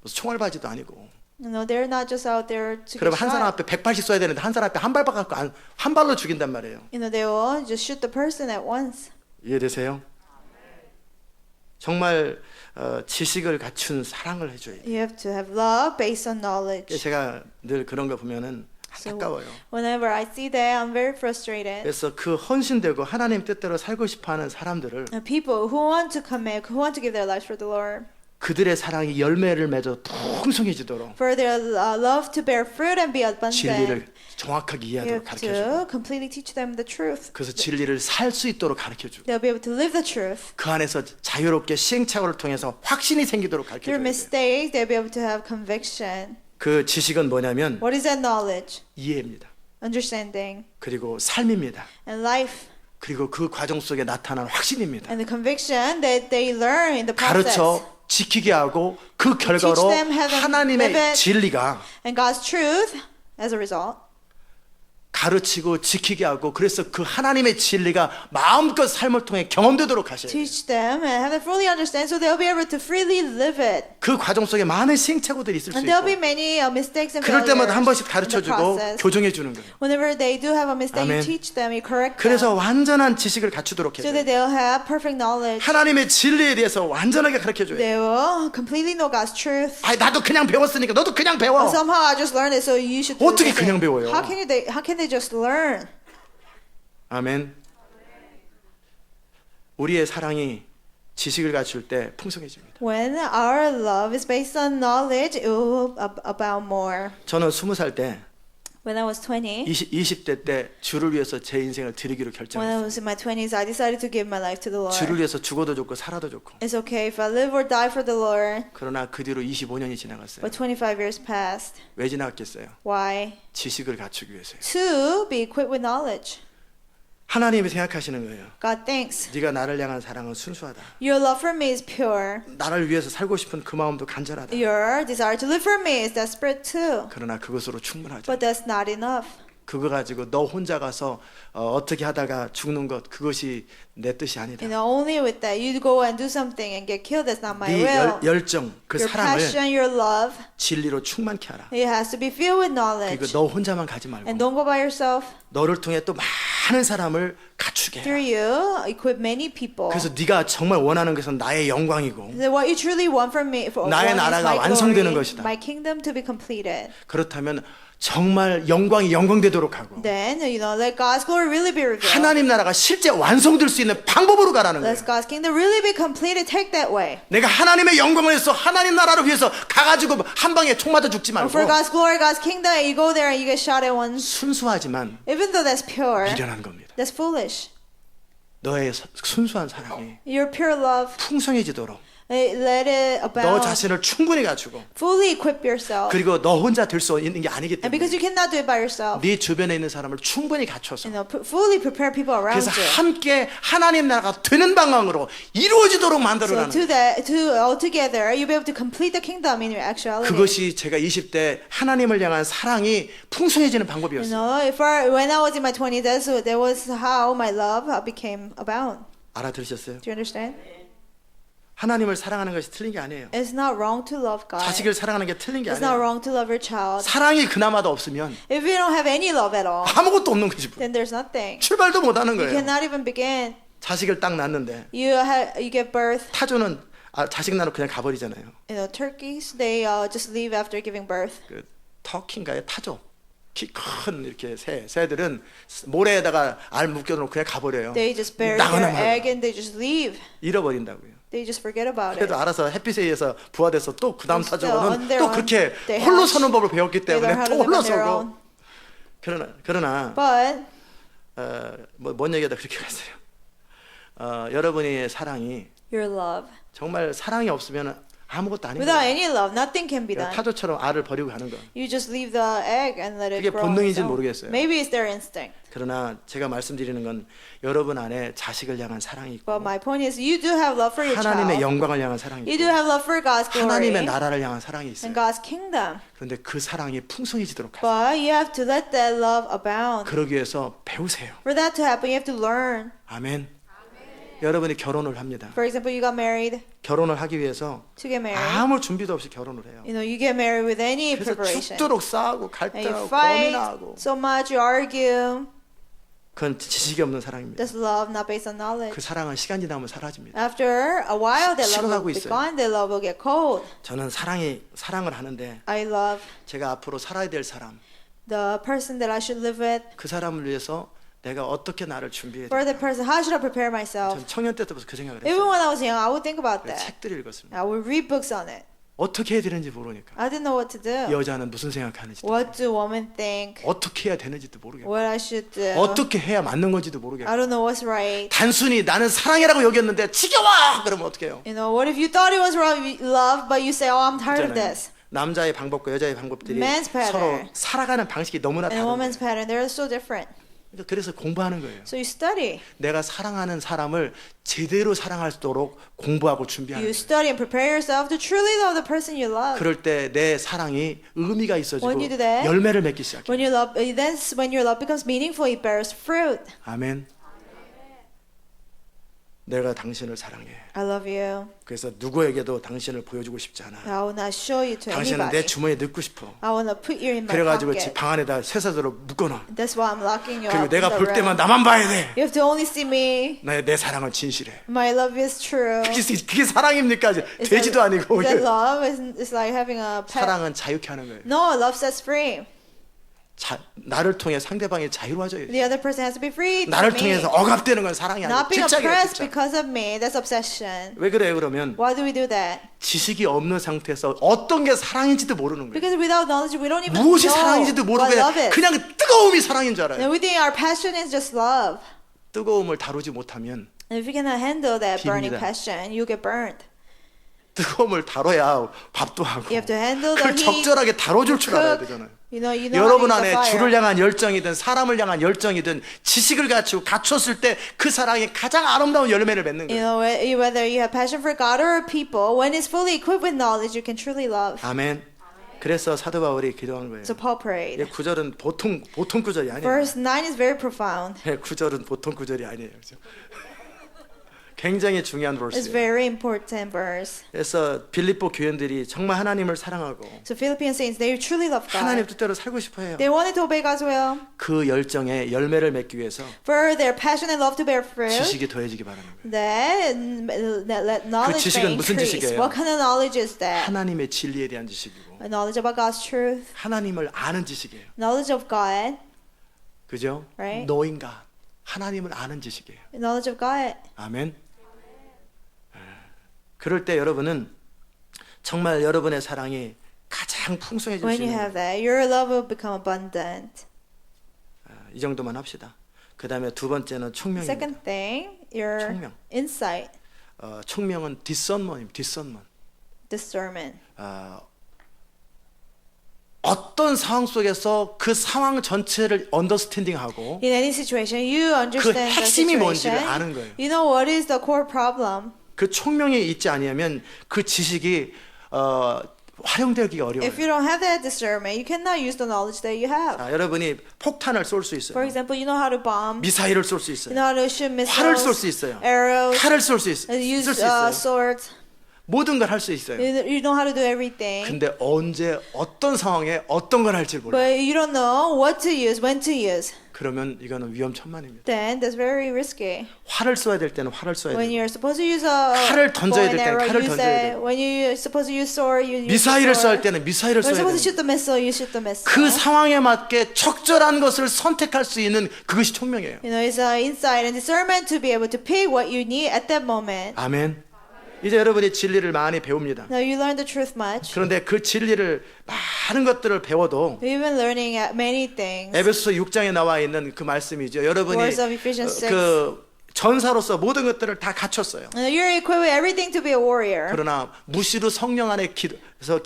무슨 총알바지도 아니고. They're not just out there to 그럼 get 한 사람 shot. 앞에 100발씩 쏴야 되는데 한 사람 앞에 한 발 박아갖고 한 발로 죽인단 말이에요. They will just shoot the person at once. 이해되세요? 정말 지식을 갖춘 사랑을 해줘야 돼요. You have to have love based on knowledge. 제가 늘 그런 거 보면은 안타까워요. Whenever I see that, I'm very frustrated. 그래서 그 헌신되고 하나님 뜻대로 살고 싶어하는 사람들을 And people who want to commit, who want to give their lives for the Lord, 그들의 사랑이 열매를 맺어 풍성해지도록 for their love to bear fruit and be abundant, 진리를 정확하게 you 이해하도록 have 가르쳐주고 to completely teach them the truth. 그래서 진리를 살 수 있도록 가르쳐주고 They'll be able to live the truth. 그 안에서 자유롭게 시행착오를 통해서 확신이 생기도록 Through 가르쳐줘야 돼요. mistakes, they'll be able to have conviction. 그 지식은 뭐냐면 What is that knowledge? 이해입니다. Understanding 그리고 삶입니다. and life. 그리고 그 과정 속에 나타난 확신입니다. And the conviction that they learn in the process. 가르쳐 지키게 하고 그 결과로 teach them, have them live 하나님의 it. 진리가 And God's truth, as a result, 가르치고 지키게 하고 그래서 그 하나님의 진리가 마음껏 삶을 통해 경험되도록 하셔야 돼요. teach them and have them fully understand so they'll be able to freely live it. 그 과정 속에 많은 시행착오들이 있을 수 And there'll be 있고 many mistakes and 그럴 때마다 한 번씩 failures in the 가르쳐주고 process. 교정해 주는 거예요. Whenever they do have a mistake, 아멘. you teach them, you correct 그래서 them, 완전한 지식을 갖추도록 so 해요. that they'll have perfect knowledge. 하나님의 진리에 대해서 완전하게 가르쳐줘야 돼요. They will completely know God's truth. 아니 나도 그냥 배웠으니까 너도 그냥 배워. Somehow I just learned it, so you should do 어떻게 the same. 그냥 배워요? How can they just learn? 아멘. 우리의 사랑이 지식을 갖출 때 풍성해집니다. When our love is based on knowledge, it will abound more. 저는 20살 때 When I was 20, 20대 때 주를 위해서 제 인생을 드리기로 when I 결정했어요. was in my 20s, I decided to give my life to the 주를 Lord. 위해서 죽어도 좋고 살아도 좋고. It's okay if I live or die for the Lord. 그러나 그 뒤로 25년이 지나갔어요. But 25 years passed. 왜 지나갔겠어요? Why? 지식을 갖추기 위해서요. To be equipped with knowledge. 하나님이 생각하시는 거예요. God thinks, 네가 나를 향한 사랑은 순수하다. your love for me is pure. 나를 위해서 살고 싶은 그 마음도 간절하다. Your desire to live for me is desperate too. 그러나 그것으로 충분하지. But that's not enough. 그거 가지고 너 혼자 가서 어떻게 하다가 죽는 것 그것이 내 뜻이 아니다. Only with that you go and do something and get killed. That's not my 네 will. 열정, 그 Your 사랑을 passion, your love, 진리로 충만케 하라. it has to be filled with 그리고 knowledge. 너 혼자만 가지 And 말고 don't go by yourself. 너를 통해 또 많은 사람을 갖추게 Through 해라. you, equip many people. 그래서 네가 정말 원하는 것은 나의 영광이고 So what you truly want from me, for 나의 one is 나라가 my 완성되는 glory, 것이다. my kingdom to be completed. 그렇다면 정말 영광이 영광되도록 하고 Then let God's glory really be revealed. 하나님 나라가 실제 완성될 수 있는 방법으로 가라는 거예요. Let God's kingdom really be completed. Take that way. 내가 하나님의 영광을 위해서 하나님 나라를 위해서 가가지고 한 방에 총 맞아 죽지 말고 For God's glory, God's kingdom, you go there and you get shot at once. 순수하지만 Even though that's pure, 미련한 겁니다. that's foolish. 너의 순수한 사랑이 Your pure love, 풍성해지도록 let it 너 abound. 자신을 충분히 갖추고 Fully equip yourself. 그리고 너 혼자 될 수 있는 게 아니기 And because 때문에 you cannot do it by yourself, 네 주변에 있는 사람을 충분히 갖춰서 fully prepare people around 그래서 you. 함께 하나님 나라가 되는 방향으로 이루어지도록 So 만들어라는 all together, you'll be able to complete the kingdom in your actuality. 그것이 제가 20대 하나님을 향한 사랑이 풍성해지는 방법이었어요. When I was in my 20s, that was how my love became abound. 알아들으셨어요? Do you understand? 하나님을 사랑하는 것이 틀린 게 아니에요. It's not wrong to love God. 자식을 사랑하는 게 틀린 게 It's not 아니에요. wrong to love your child. 사랑이 그나마도 없으면 If you don't have any love at all, 아무것도 없는 거지. then there's nothing. 출발도 못 하는 You 거예요. cannot even begin. 자식을 딱 낳는데 You give birth. 타조는 자식 낳고 그냥 가버리잖아요. Turkeys, they just leave after giving birth. 그 터키인가요? 타조. 키 큰 이렇게 새들은 모래에다가 알 묶여놓고 그냥 가버려요. They just bury 나가나 their 말이야. egg and they just leave. 잃어버린다고요. They just forget about it. 그래도 알아서 햇빛에 의해서 부화돼서 또 그 다음 Still 타조로는 on their 또 own, 그렇게 they 홀로 hatch. 서는 법을 배웠기 They learn 때문에 how 또 to live 홀로 on their 서고 own. 그러나 But 뭔 얘기하다 그렇게 갔어요. 여러분의 사랑이 your love, 정말 사랑이 없으면 아무것도 아닌 without 거예요. any love, nothing can be done. 타조처럼 알을 버리고 가는 거. You just leave the egg and let it 그게 grow. on its 본능인지는 own. 모르겠어요. Maybe it's their instinct. 그러나 제가 말씀드리는 건 여러분 안에 자식을 향한 사랑이 But 있고 my point is, you do have love for your 하나님의 child. 영광을 향한 사랑이 You do 있고 have love for God's glory 하나님의 나라를 향한 사랑이 and 있어요. God's kingdom. 그런데 그 사랑이 풍성해지도록 하세요. But you have to let that love abound. 그러기 위해서 배우세요. For that to happen, you have to learn. 아멘. 여러분이 결혼을 합니다. For example, you got married. 결혼을 하기 위해서 To get married, 아무 준비도 없이 결혼을 해요. you get married with any 그래서 preparation. 죽도록 싸우고 And 갈등하고 you fight 고민하고 so much, you argue. 그건 지식이 없는 사랑입니다. That's love not based on 그 knowledge. 사랑은 시간 지나면 사라집니다. After a while, that love 식어가고 will be 있어요. gone. That love will get cold. 저는 사랑을 하는데 I love 제가 앞으로 살아야 될 사람 the person that I should live with. 그 사람을 위해서 내가 어떻게 나를 준비해야 For 돼? the person, how should I prepare myself? 전 청년 때부터 그 생각을 Even 했어요. when I was young, I would think about that. 책들을 읽었습니다. I would read books on it. 어떻게 해야 되는지 모르니까 I didn't know what to do. 여자는 무슨 생각하는지도 What do women think? 어떻게 해야 되는지도 모르겠고 What I should do? 어떻게 해야 맞는 건지도 모르겠고 I don't know what's right. 단순히 나는 사랑이라고 여겼는데 지겨워! 그러면 어떻게 해요? What if you thought it was love, but you say, "Oh, I'm tired of 있잖아요. this." 남자의 방법과 여자의 방법들이 Man's pattern. 서로 살아가는 방식이 너무나 And a woman's 다른데 pattern, they're so different. 그래서 공부하는 거예요. So you study. 내가 사랑하는 사람을 제대로 사랑할 수 있도록 공부하고 준비하는 You 거예요. study and prepare yourself to truly love the person you love. 그럴 때 내 사랑이 의미가 있어지고 When you do that, 열매를 맺기 시작해요. When you love, then when your love becomes meaningful, it bears fruit. 아멘. 내가 당신을 사랑해. I love you. 그래서 누구에게도 당신을 보여주고 싶지 않아. I will not show you to 당신은 anybody. 내 주머니에 넣고 싶어. I want to put you in my 그래가지고 pocket. 집 방 안에다 쇠사슬로 묶어놔. That's why I'm locking you 그리고 up in 내가 the 볼 room. 때만 나만 봐야 돼. You have to only see me. 내 사랑은 진실해. My love is true. 그게 사랑입니까? Is 돼지도 that- 아니고. is that love? It's like having a pet. 사랑은 자유케 하는 거예요. No, love sets free. 나를 통해 상대방이 자유로워져야 돼. The other person has to be free. 나를 from me. 통해서 억압되는 건 사랑이 아니야. Not being 집착이야, oppressed 집착. because of me. That's obsession. 왜 그래요, 그러면? Why do we do that? 지식이 없는 상태에서 어떤 게 사랑인지도 모르는 거예요. Because without knowledge, we don't even 무엇이 know 사랑인지도 모르고 what love is. 그냥 뜨거움이 사랑인 줄 알아요. And we think our passion is just love. 뜨거움을 다루지 못하면 And if you cannot handle that burning 빕니다. passion, you get burned. 뜨거움을 다뤄야 밥도 하고 You have to handle the 그걸 heat. 적절하게 다뤄줄 줄 알아야 cook. 되잖아요. You know 여러분 how to 안에 use the 주를 fire. 향한 열정이든 사람을 향한 열정이든 지식을 갖췄을 때 그 사랑이 가장 아름다운 열매를 맺는 You 거예요. know, whether you have passion for God or people, when it's fully equipped with knowledge, you can truly love. 아멘. 그래서 사도 바울이 기도하는 거예요. So Paul prayed. 이 구절은 보통 구절이 아니에요. Verse 9 is very profound. 구절은 보통 구절이 아니에요. 그렇죠? 굉장히 중요한 It's verse예요. very important verse. 그래서 빌립보 교인들이 정말 하나님을 사랑하고 So Philippian saints, they truly love 하나님 God. 뜻대로 살고 싶어해요. They wanted to obey God's will. 그 열정에 열매를 맺기 위해서 For their passion and love to bear fruit, 지식이 더해지기 바라는 거예요. that let knowledge 지식은 may 무슨 increase. 지식이에요? What kind of knowledge is that? 하나님의 진리에 대한 지식이고 A knowledge about God's truth, 하나님을 아는 지식이에요. knowledge of God, 그죠? Right. 노인가 하나님을 아는 지식이에요. knowledge of God. 아멘. 그럴 때 여러분은 정말 여러분의 사랑이 가장 풍성해질 수 When you 있는 have that, your love will become abundant. 이 정도만 합시다. 그 다음에 두 번째는 총명입니다. Second thing your 총명. insight, 총명은 discernment입니다. discernment. discernment. 어떤 상황 속에서 그 상황 전체를 언더스탠딩하고 In any situation, you understand the 핵심이 뭔지를 situation. 아는 거예요. You know what is the core problem. 그 총명이 있지 아니하면 그 지식이 활용되기가 어려워요. If you don't have that discernment, you cannot use the knowledge that you have. 자, 여러분이 폭탄을 쏠 수 For 있어요. example, you know how to bomb, 미사일을 쏠 수 you 있어요. know how to shoot 활을 쏠 missiles, 수 있어요. arrows, 칼을 쏠 수 있어요. and use 쓸 수 있어요. swords. 모든 걸 할 수 있어요. You know how to do everything. 근데 언제 어떤 상황에 어떤 걸 할지 몰라. But you don't know what to use, when to use. 그러면 이거는 위험천만입니다. Then that's very risky. 활을 쏴야 될 때는 활을 쏴야 When 돼요. you're supposed to use a 칼을 bow 던져야 and 될 땐 arrow, 칼을 use 던져야 that. 돼요. When you're supposed to use sword, you use the 미사일을 쏠 sword. 때는 미사일을 When 쏴야 you're supposed to 돼요. shoot the missile, you shoot the missile. 그 상황에 맞게 적절한 것을 선택할 수 있는 그것이 총명이에요. You know, it's insight and discernment to be able to pick what you need at that moment. 아멘. 이제 여러분이 진리를 많이 배웁니다. Now you learn the truth much. 그런데 그 진리를 많은 것들을 배워도 We've been learning many things. 에베소서 6장에 나와 있는 그 말씀이죠. 여러분이 Words of Ephesians 6. 그 전사로서 모든 것들을 다 갖췄어요. You're equipped with everything to be a warrior. 그러나 무시로 성령 안에 기도해서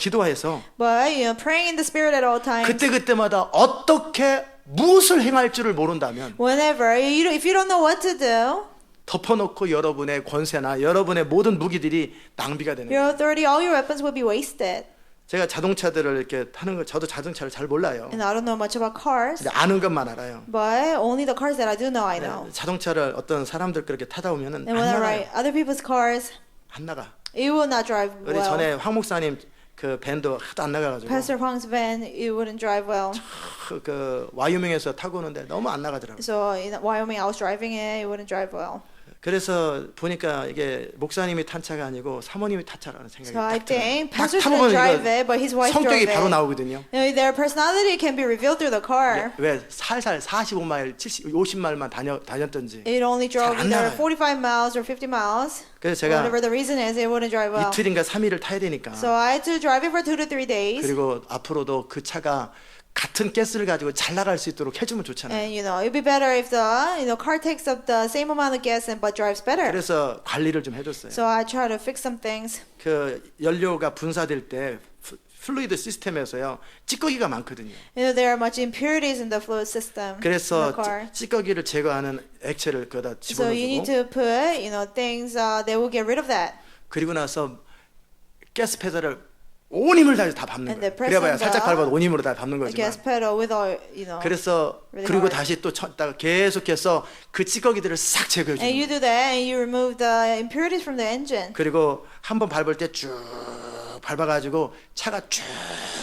But you know, praying in the spirit at all times. 그때마다 어떻게 무엇을 행할 줄을 모른다면 Whenever if you don't know what to do, 덮어놓고 여러분의 권세나 여러분의 모든 무기들이 낭비가 되는 your 거예요. authority, all your weapons will be wasted. 제가 자동차들을 이렇게 타는 거 저도 자동차를 잘 몰라요. And I don't know much about cars, 근데 아는 것만 알아요. but only the cars that I do know, I know. 자동차를 어떤 사람들 그렇게 타다 보면은 And 안 when I 나가요. ride other people's cars, 안 나가. it will not drive 우리 well. 전에 황 목사님 그 밴도 하도 안 나가가지고 Pastor Huang's van, it wouldn't drive well. 그 와이오밍에서 타고 오는데 너무 안 나가더라고요. So in Wyoming, I was driving it, it wouldn't drive well. 그래서 보니까 이게 목사님이 탄 차가 아니고 사모님이 탄 차라는 생각이 So I 딱 들어요. think 딱 pastor 타보면 didn't drive 이거 it, but his wife drove 성격이 it. 바로 나오거든요. You know, their personality can be revealed through the car. 왜 살살 45마일, 50마일만 다녔던지. It only drove 잘안 either 나가요. 45 miles or 50 miles. 그래서 제가 Whatever the reason is, it wouldn't drive well. 이틀인가 3일을 타야 되니까. So I had to drive it for 2 to 3 days. 그리고 앞으로도 그 차가 같은 가스를 가지고 잘 나갈 수 있도록 해주면 좋잖아요. And you know, it'd be better if the car takes up the same amount of gas but drives better. 그래서 관리를 좀 해줬어요. So I try to fix some things. 그 연료가 분사될 때 플루이드 시스템에서요 찌꺼기가 많거든요. You know, there are much impurities in the fluid system in 그래서 the car. 찌꺼기를 제거하는 액체를 거기다 So you need 집어넣고 to put, you know, things that will get rid of that. 그리고 나서 가스 페달을 온 힘을 다해서 다 밟는 And 거예요. the press 그래봐야 on 살짝 the 밟아도 온 힘으로 다 밟는 The gas 거지만. pedal with all, you know. 그래서 really 그리고 hard. 다시 또 쳤다가 계속해서 그 찌꺼기들을 싹 제거해 And you 주는 거예요. do that and you remove the impurities from the engine. 그리고 한 번 밟을 때 쭉 밟아가지고 차가 쭉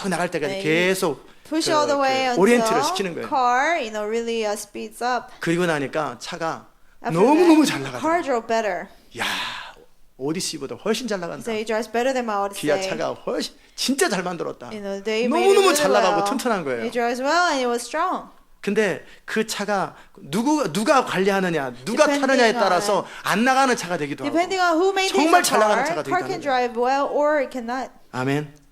나갈 때까지 네, 계속 Push all the way 오리엔트를 시키는 until 거예요. car, you know, really speeds up. 그리고 나니까 차가 After 너무너무 that, 잘 car 나가더라고요. drove better. 야 오디시보다 훨씬 잘 나간다. So it drives better than my 기아 Odyssey. 차가 훨씬 진짜 잘 만들었다. You know, they made it 너무너무 really 잘 나가고 well. 튼튼한 거예요. It drives well and it was strong. 근데 그 차가 누가 관리하느냐, 누가 Depending 타느냐에 on- 따라서 안 나가는 차가 되기도 하고. Depending on who maintains 정말 the 잘 나가는 car, 차가 car 되기도 can 하는 drive well or it cannot. 아멘.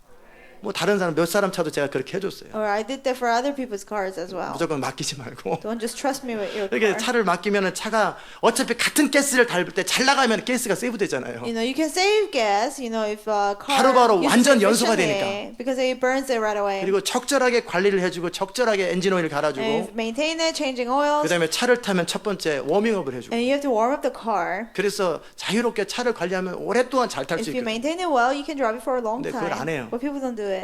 뭐 다른 사람 몇 사람 차도 제가 그렇게 해줬어요. Or I did that for other people's cars as well. 무조건 맡기지 말고. Don't just trust me with your 이렇게 car. 차를 맡기면은 차가 어차피 같은 가스를 달 때 잘 나가면 가스가 세이브 되잖아요. You know, you can save gas. You know, if a car 바로바로 uses 완전 it 연소가 efficiently, because it burns it right away. 그리고 적절하게 관리를 해주고 적절하게 엔진 오일 And 갈아주고 maintain it, changing oils, 그다음에 차를 타면 첫 번째 워밍업을 해주고. and you have to warm up the car. 그래서 자유롭게 차를 관리하면 오랫동안 잘 탈 수 If you 있거든요. maintain it well, you can drive it for a long 근데 그걸 안 해요. time. But people don't do it.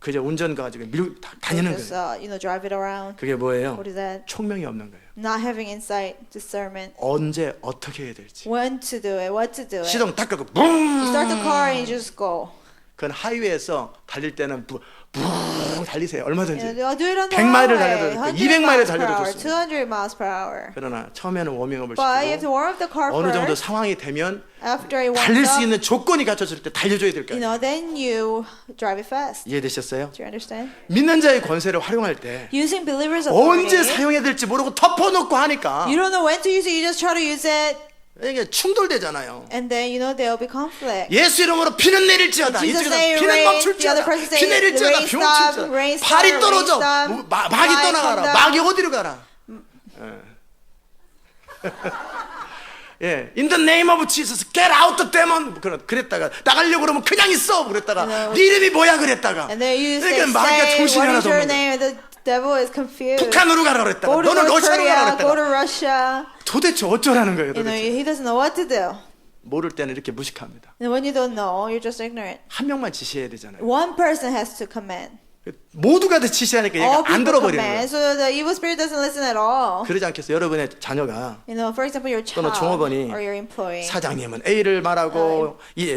그저 운전 가지고 They 다니는 just, 거예요. you know, drive it around. 그게 뭐예요? What is that? 총명이 없는 거예요. Not having insight, discernment. 언제 어떻게 해야 될지. When to do it, what to do it. 시동 딱 끄고 You start 붕. the car and you just go. 그건 하이웨이에서 달릴 때는 붕 달리세요. 얼마든지. You know, do it on the 100마일을 highway. 달려도 100 200마일을 miles per 달려도 hour, 좋습니다. 200 miles per hour. 그러나 처음에는 워밍업을 But you have to 시키고 warm up the car 어느 정도 first. 상황이 되면 After it 달릴 warms 수 up, 있는 조건이 갖춰질 때 달려줘야 될 you 거예요. know, then you drive it fast. 이해되셨어요? Do you understand? 믿는 자의 권세를 활용할 때 Using believers' 언제 authority, 사용해야 될지 모르고 덮어놓고 하니까 you don't know when to use it. You just try to use it, 이게 충돌되잖아요. and then you know there will be conflict. 예수 이름으로 비는 내릴지어다. Jesus' 이쪽에서 name, 비는 rain. 멈출지어다. The other person 비 say, 내릴지어다. rain 비 stop, 멈출지어다. rain stop, 발이 rain 떨어져. stop. 막이 Fly, 떠나가라. come down. 막이 어디로 가라. 예, in the name of Jesus, get out the demon. 그랬다가 나가려고 그러면 그냥 있어. 그랬다가 네 이름이 뭐야 그랬다가. And then you 그러니까 say, 마귀가 정신이 what is 하나도 your 없는 거예요. name? And the devil is confused. 북한으로 가라 그랬다가 Go to 너는 North 러시아로 가라 Korea, go to 그랬다가 Russia. 도대체 어쩌라는 거예요. You know, 도대체. he doesn't know what to do. 모를 때는 이렇게 무식합니다. And when you don't know, you're just ignorant. 한 명만 지시해야 되잖아요. One person has to command. 모두가 다 지시하니까 얘가 All 안 people 들어버리는 command, 거예요. so the evil spirit doesn't listen at all. 그러지 않겠어요? 여러분의 자녀가 You know, for example, your 또는 child 종업원이 or your employee. 사장님은 A를 말하고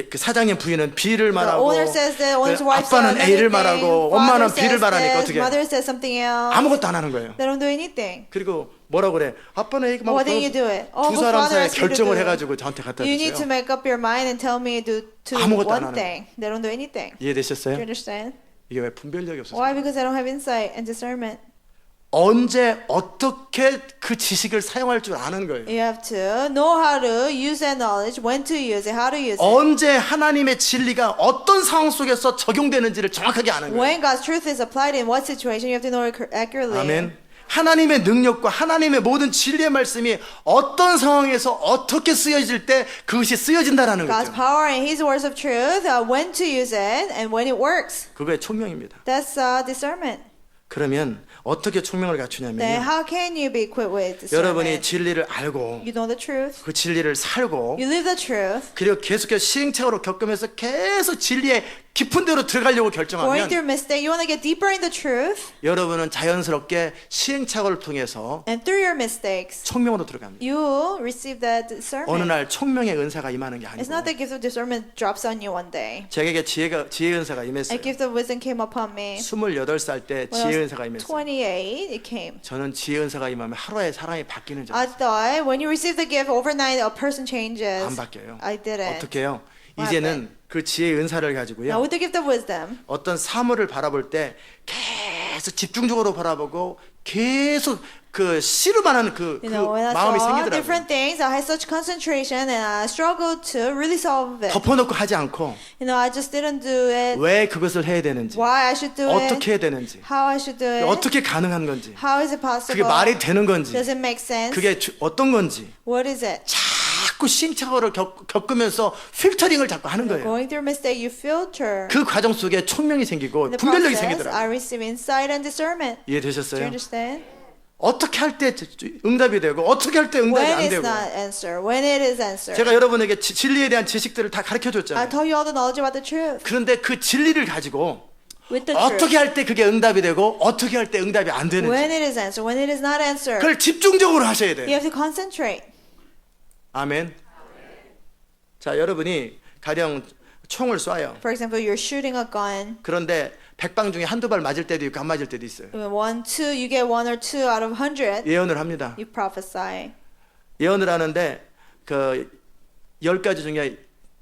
그 사장님 부인은 B를 The 말하고 owner says that, owner's 그 wife says 아빠는 another A를 thing, 말하고 father 엄마는 says B를 말하니까 this, 어떻게 mother says something else. 아무것도 안 하는 거예요. They don't do anything. 그리고 뭐라 그래? 아빠는 A가 Why didn't you do it? 두 사람 사이에 father asked me to 결정을 do it. 해가지고 저한테 갖다 You need to 줬어요. make up your mind and tell me to 아무것도 안 one 하는 thing. They don't do anything. Do 이해되셨어요? you understand? 이게 왜 분별력이 없었어요? Why? Because they don't have insight and discernment. 언제 어떻게 그 지식을 사용할 줄 아는 거예요. You have to know how to use that knowledge, when to use it, how to use it. 언제 하나님의 진리가 어떤 상황 속에서 적용되는지를 정확하게 아는 거예요. When God's truth is applied in what situation, you have to know it accurately. 아멘. 하나님의 능력과 하나님의 모든 진리의 말씀이 어떤 상황에서 어떻게 쓰여질 때 그것이 쓰여진다라는 God's 거죠. power and His words of truth, when to use it and when it works. 그거의 총명입니다. That's discernment. 그러면 어떻게 총명을 Then 갖추냐면요. how can you be equipped with 여러분이 discernment? 진리를 알고 You know the truth. 그 진리를 살고 You live the truth. 그리고 계속해서 시행착오로 겪으면서 계속 진리의 깊은 데로 들어가려고 Going 결정하면 through mistake, you want to get deeper in the truth, 여러분은 자연스럽게 시행착오를 통해서 and through your mistakes, 총명으로 들어갑니다. you receive that 어느 discernment. 날 총명의 은사가 임하는 게 It's 아니고 not the gift of discernment drops on you one day. 제게 지혜 은사가 임했어요. A gift of wisdom came upon me. 28살 때 When I 지혜 was 은사가 임했어요. 28, it came. 저는 지혜 은사가 임하면 하루에 사람이 바뀌는 줄 I 알았어요. thought when you receive the gift overnight, a person changes. 안 바뀌어요. I didn't. 어떻게 해요? What 이제는 그 지혜의 은사를 Now 가지고요. with the gift of wisdom, 어떤 사물을 바라볼 때 계속 집중적으로 바라보고 계속 그 씨름하는 그 you know, when I 마음이 saw 생기더라고요. different things, I had such concentration and I struggled to really solve it. 덮어놓고 하지 않고 You know, I just didn't do it. 왜 그것을 해야 되는지, Why I should do 어떻게 해야 it? 되는지, How I should do it? 어떻게 가능한 건지, How is it 그게 possible? 말이 되는 건지, Does it make sense? 그게 어떤 건지 What is it? 자꾸 시행착오를 겪으면서 필터링을 자꾸 하는 거예요. Going through mistake, you filter. 그 과정 속에 총명이 생기고 In the 분별력이 process, 생기더라고요. I receive insight and discernment. Do you 이해되셨어요? understand? 어떻게 할 때 응답이 되고 어떻게 할 때 응답이 When 안 it's 되고. not answer, when it is answer. 제가 여러분에게 진리에 대한 지식들을 다 가르쳐 I 줬잖아요. told you all the knowledge about the truth. 그런데 그 진리를 가지고 With the truth. 어떻게 할 때 그게 응답이 되고 어떻게 할 때 응답이 안 When 되는지 it is answer, when it is not answer. 그걸 집중적으로 하셔야 You 돼요. have to concentrate. 아멘. 자, 여러분이 가령 총을 쏴요. For example, you're shooting a gun. 그런데 100방 중에 한두 발 맞을 때도 있고 안 맞을 때도 있어요. One, two, you get 1 or 2 out of 100. 예언을 합니다. You prophesy. 예언을 하는데 그 10가지 중에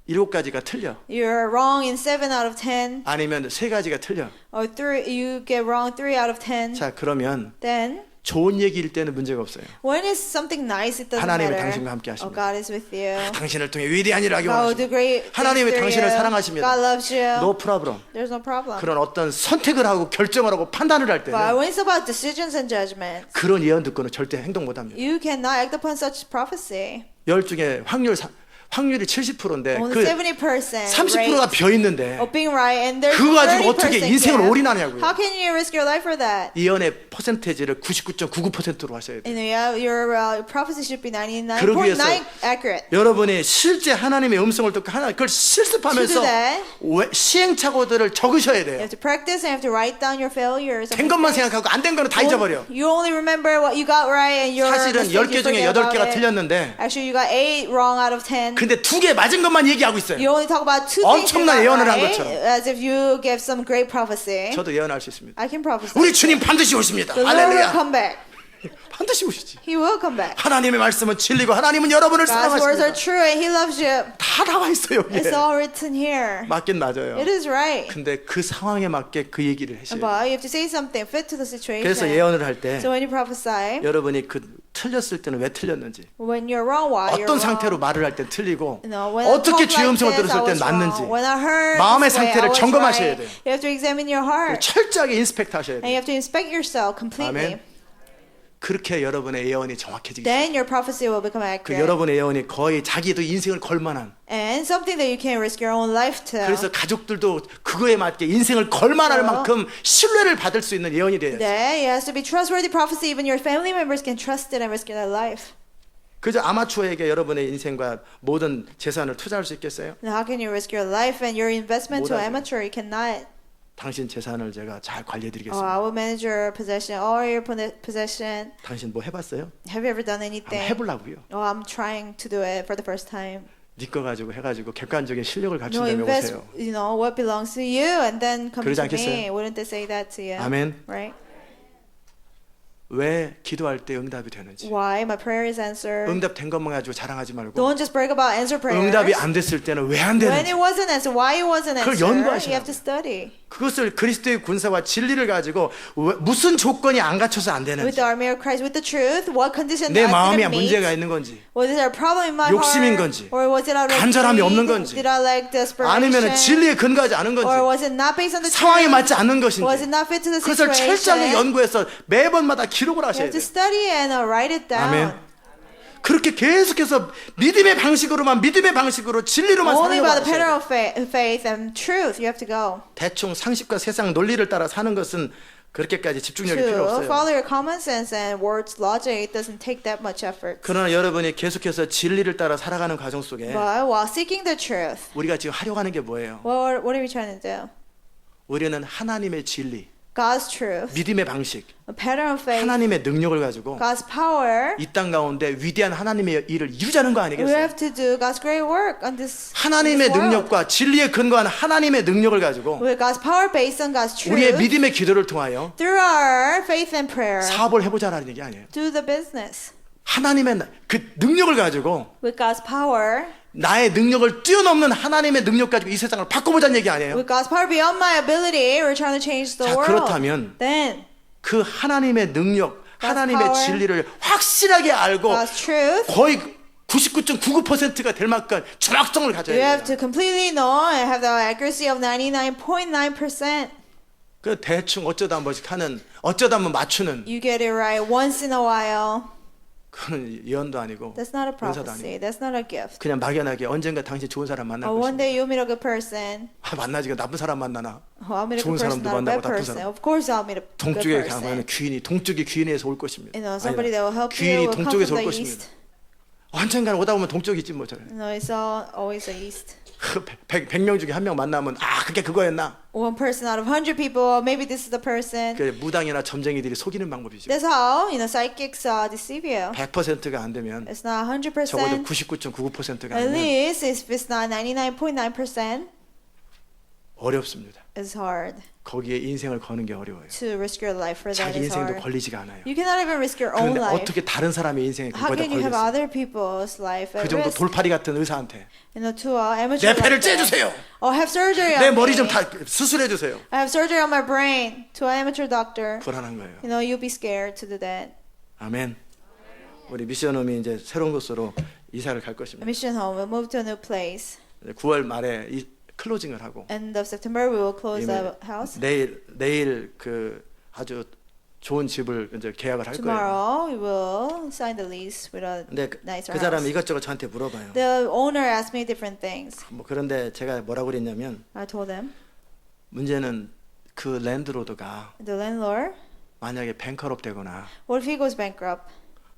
7가지가 틀려. You're wrong in 7 out of 10. 아니면 3가지가 틀려. Or 3, you get wrong 3 out of 10. 자, 그러면 Then, 좋은 얘기일 때는 문제가 없어요. when it's something nice, it doesn't 하나님이 matter. 당신과 함께 하십니다. Oh, God is with you. 당신을 통해 위대한 일을 하기 God will do 원하십니다. great things 하나님이 through 당신을 you. 사랑하십니다. God loves you. No problem. There's no problem. 그런 어떤 선택을 하고 결정을 하고 판단을 할 But 때는 when it's about decisions and judgment, 그런 예언 듣고는 절대 행동 못 합니다. you cannot act upon such prophecy. 10 중에 확률이 70%인데 Only 그 70% 30%가 rate 비어 있는데 of being right, and there's 그거 가지고 30% 어떻게 인생을 yes. 올인하냐고요. How can you risk your life for that? 예언의 퍼센테이지를 99.99%로 하셔야 돼요. You know, yeah, your prophecy should be 그러기 위해서 99.9 accurate. 여러분이 실제 하나님의 음성을 듣고 그걸 To 실습하면서 do that, 시행착오들을 적으셔야 you 돼요. have to practice and you have to write down your failures. and 된 것만 mistakes. 생각하고 안 된 거는 다 잊어버려. You only remember what you got right and your 사실은 mistakes, 10개 you 중에 forget about 8개가 it. 틀렸는데 Actually, you got 8 wrong out of 10. 근데 2개 맞은 것만 얘기하고 있어요. You only talk about 2 things you 엄청난 got 예언을 한 right, 것처럼. as if you gave some great prophecy. 저도 예언할 수 있습니다. I can prophesy. 우리 주님 반드시 오십니다. The Lord will 할렐루야. come back. 반드시 오시지. He will come back. 하나님의 말씀은 진리고 하나님은 여러분을 God's words 사랑하십니다. are true and He loves you. 다 나와 있어요. It's 여기에. all written here. 맞긴 맞아요. It is right. 근데 그 상황에 맞게 그 얘기를 하셔야 돼요. But you have to say something fit to the situation. 그래서 예언을 할 때 So when you prophesy, 여러분이 그 틀렸을 때는 왜 틀렸는지 when you're wrong, why you're 어떤 wrong. 상태로 말을 할 때 틀리고 You know, when I 어떻게 talk 주의 like 음성을 this, 들었을 I 때 was 맞는지 wrong. When I heard 마음의 this way, 상태를 I was 점검하셔야 right. 돼요. You have to examine your heart. 철저하게 인스펙트 하셔야 And 돼요. you have to inspect yourself completely. 아멘. 그렇게 여러분의 예언이 정확해지기 시작해요. then your prophecy will become 그 accurate. 여러분의 예언이 거의 자기도 인생을 걸 만한, And something that you can risk your own life to. 그래서 가족들도 그거에 맞게 인생을 걸 만할 그렇죠. 만큼 신뢰를 받을 수 있는 예언이 돼요. That it has to be trustworthy prophecy. Even your family members can trust it and risk their life. 그저 아마추어에게 여러분의 인생과 모든 재산을 투자할 수 있겠어요? Now, how can you risk your life and your investment to 못하죠. an amateur? You cannot. 당신 재산을 제가 잘 Oh, 관리해드리겠습니다. I will manage your possession, all your possession. 당신 뭐 해봤어요? Have you ever done 한번 anything? 해보려고요. Oh, I'm trying to do it for the first time. 네 거 가지고 해가지고 객관적인 실력을 No, 갖춘 다음에 invest, 오세요. you know, what belongs to you, and then come 그러지 to me. 않겠어요? Wouldn't they say that to you? 아멘. Right? 왜 기도할 때 응답이 되는지. Why my prayer is answered? 응답된 것만 가지고 자랑하지 말고 Don't just brag about answer prayers. 응답이 안 됐을 때는 왜 안 When it 되는지. wasn't answered, why it wasn't 그걸 answered, 연구하시라고요. you have to study. 그것을 그리스도의 군사와 진리를 가지고 무슨 조건이 안 갖춰서 안 With 되는지. the army of Christ, with the truth, what condition 내 I 마음에 didn't meet? 문제가 있는 건지. Was there a problem in my 욕심인 heart? 건지, Or was it out of 간절함이 greed? 없는 건지, Did I lack desperation? 아니면 진리에 근거하지 않은 건지. Or was it not based on the 상황에 truth? 맞지 않는 Was it 것인지. not fit to the 그것을 철저하게 situation? 연구해서 매번마다 기록을 You 하셔야 have to 돼요. study and write it down. 아멘. 그렇게 계속해서 믿음의 방식으로 진리로만 Only 살려고 by the 하셔야 pattern 돼요. of faith and truth you have to go. 대충 상식과 세상 논리를 따라 사는 것은 그렇게까지 집중력이 필요 To 없어요. follow your common sense and words logic, it doesn't take that much effort. 그러나 여러분이 계속해서 진리를 따라 살아가는 과정 속에 But while seeking the truth, 우리가 지금 하려고 하는 게 뭐예요? what are we trying to do? 우리는 하나님의 진리, God's truth, 믿음의 방식, a pattern of faith, 하나님의 능력을 가지고 God's power. 이 땅 가운데 위대한 하나님의 일을 이루자는 거 We 아니겠어요? have to do God's great work on this 하나님의 world. 능력과 진리에 근거한 하나님의 능력을 가지고 With God's power based on God's 우리의 truth, 믿음의 기도를 통하여 through our faith and prayer, 사업을 해보자라는 얘기 아니에요. do the business. 하나님의 그 능력을 가지고 With God's power, 나의 능력을 뛰어넘는 하나님의 능력 가지고 이 세상을 바꿔보자는 얘기 아니에요. with God's power beyond my ability, we're trying to change the 자, world. 그렇다면 Then, 그 하나님의 능력, God's 하나님의 power, 진리를 확실하게 알고 God's truth, 거의 99.99%가 될 만큼 정확성을 가져야 you have 돼요. to completely know and have the accuracy of 99.9%. 그 대충 어쩌다 한 번씩 하는, 어쩌다 한번 맞추는 You get it right once in a while. 그건 예언도 아니고 That's not a 은사도 prophecy. 아니고 That's not a gift. 그냥 막연하게 언젠가 당신 좋은 사람 만날 One 것이다. day you'll meet a good person. 만나지가 나쁜 사람 만나나. Oh, I'll meet a 좋은 good person, 사람도 not a 만나고 bad 나쁜 person. 사람. Of course, I'll meet a good 동쪽에 person. 가면 귀인이 동쪽이 귀인에서 올 것입니다. You know, somebody that will help you 귀인이 will come 동쪽에서 from 올 the 것입니다. east. 언젠가는 오다 보면 동쪽이지 뭐. No, it's always the east. 100명 중에 한 명 만나면 아 그게 그거였나. One person out of 100 people, maybe this is the person. 그 무당이나 점쟁이들이 속이는 방법이죠. That's how, psychics deceive you. 100%가 안 되면 It's not 적어도 100%. 99.99%가 At 안 되면 least if it's not 99.9%, 어렵습니다. it's hard 거기에 인생을 거는 게 어려워요. to risk your life for that. 자기 It's 인생도 hard. 걸리지가 않아요. You cannot even risk your own 그런데 life. 어떻게 다른 사람의 인생에 How 그거다 can you have 걸렸어요? other people's life 그 at 정도 risk? 돌팔이 같은 의사한테 To amateur 내 폐를 like that. 째주세요. Oh, have surgery 내 on 머리 me. 좀 다 수술해 주세요. I have surgery on my brain. To an amateur doctor. 불안한 거예요. You'll be scared to do that. 아멘. 우리 미션홈이 이제 새로운 곳으로 이사를 갈 A 것입니다. mission home. We'll move to a new place. 9월 말에 클로징을 하고 End of September, we will close 이미 the house. 내일 그 아주 좋은 집을 이제 계약을 할 거예요. Tomorrow, we will sign the lease with a 근데 nicer 그 사람이 house. 이것저것 저한테 물어봐요. The owner asked me different things. 뭐 그런데 제가 뭐라고 그랬냐면 I told him, 문제는 그 랜드로드가 the landlord, 만약에 뱅커럽 되거나 what if he goes bankrupt?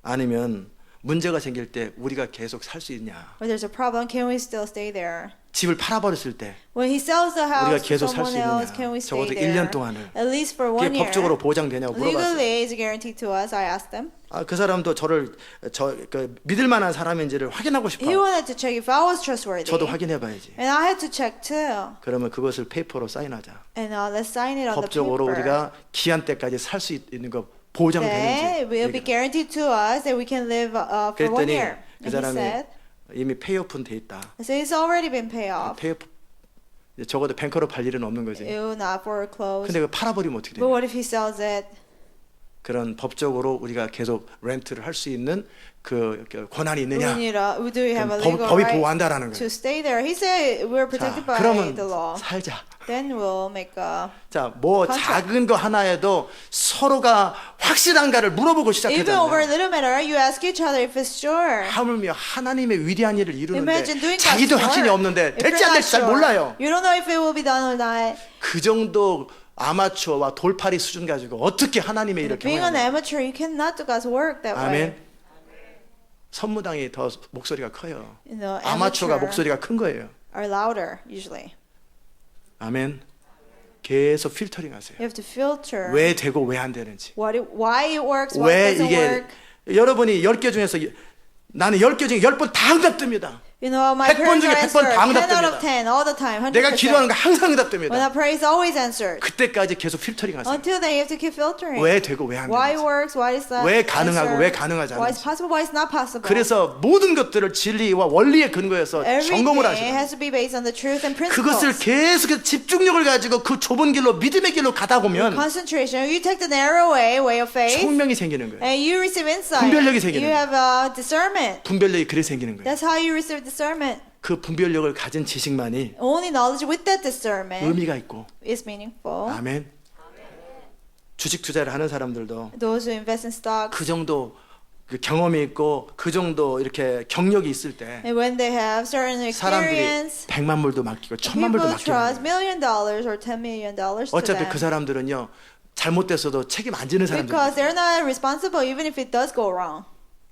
아니면 문제가 생길 때 우리가 계속 살 수 있냐. Or there's a problem, can we still stay there? 집을 팔아버렸을 때 When he sells the house 우리가 to 계속 살 수 someone else, 있느냐. can we stay 적어도 there? 1년 동안을. At least for 그게 1 year. 법적으로 보장되냐고 물어봤어요. Legally, is guaranteed to us. I asked him. 그 사람도 저를 그 믿을 만한 사람인지를 확인하고 He 싶어요. wanted to check if I was trustworthy. 저도 확인해봐야지. And I had to check too. 그러면 그것을 페이퍼로 사인하자. And let's sign it on the 법적으로 paper. 우리가 기한 때까지 살 수 있는 거 보장되는지. That will be guaranteed to us that we can live for 1 그랬더니 year. 그 And he 사람이 said, 이미 페이오프는 돼 있다. so it's already been paid off. 페이오프 이제 적어도 뱅커로 팔 일은 없는 거지. It will not foreclose. 근데 그 팔아버리면 어떻게 But 돼? what if he sells it? 그런 법적으로 우리가 계속 렌트를 할 수 있는 그 권한이 있느냐? Do we have a 그럼 legal 법이 right 보호한다라는 to 거예요. stay there? He said we're protected 자, by 그러면 the law. 살자. then we'll make a. 자, 뭐 contract. 작은 거 하나에도 서로가 확실한가를 물어보고 Even over a 시작하잖아요. little matter, you ask each other if it's sure. 하물며 하나님의 위대한 일을 이루는데 Imagine doing God's 자기도 work. 확신이 없는데 If 될지 you're 안 not 될지 잘 sure, 몰라요. You don't know if it will be done or not. 그 정도 아마추어와 돌팔이 수준 가지고 어떻게 하나님의 일을 Being an 경험하냐. amateur, you cannot do God's work that way. 아멘. 선무당이 더 목소리가 커요. You know, 아마추어가 amateur 목소리가 큰 거예요. are louder usually. 아멘. 계속 필터링 하세요. You have to filter 왜 되고 왜 안 되는지. why it works, why 왜 it doesn't 이게 work. 여러분이 10개 중에서 나는 10개 중에 10번 다 응답됩니다. You know, my 100번 prayers 중에 are 100번 answered. 다 10 out of 응답됩니다. 10, all the time, 100%. 내가 기도하는 거 항상 When 응답됩니다. I pray, it's always answered. 그때까지 계속 필터링 하세요. Until then, you have to keep filtering. 왜 되고 왜 안 Why it 되는지. works, why it's not 왜 가능하고 answered, 왜 가능하지 why it's 않은지. possible, why it's not possible. 그래서 모든 것들을 진리와 원리에 근거해서 점검을 Everything 하시는 has to be based on the truth and 그것을 principles. 계속해서 집중력을 가지고 그 좁은 길로 믿음의 길로 가다 보면 Concentration. You take the narrow way of faith, 총명이 생기는 거예요. and you receive insight. 분별력이 생기는 You have discernment. 분별력이 그래 생기는 거예요. That's how you receive discernment. 그 분별력을 가진 지식만이 Only knowledge with that discernment 의미가 있고 is meaningful. 아멘. 주식 투자를 하는 사람들도 Those who invest in stocks, 그 정도 그 경험이 있고 그 정도 이렇게 경력이 있을 때 and when they have certain 사람들이 experience, 100만 불도 맡기고 1000만 불도 people trust 맡기고 $1 million or $10 million to 어차피 them 그 사람들은요 잘못됐어도 책임 안 지는 사람들 because they're not responsible even if it does go wrong.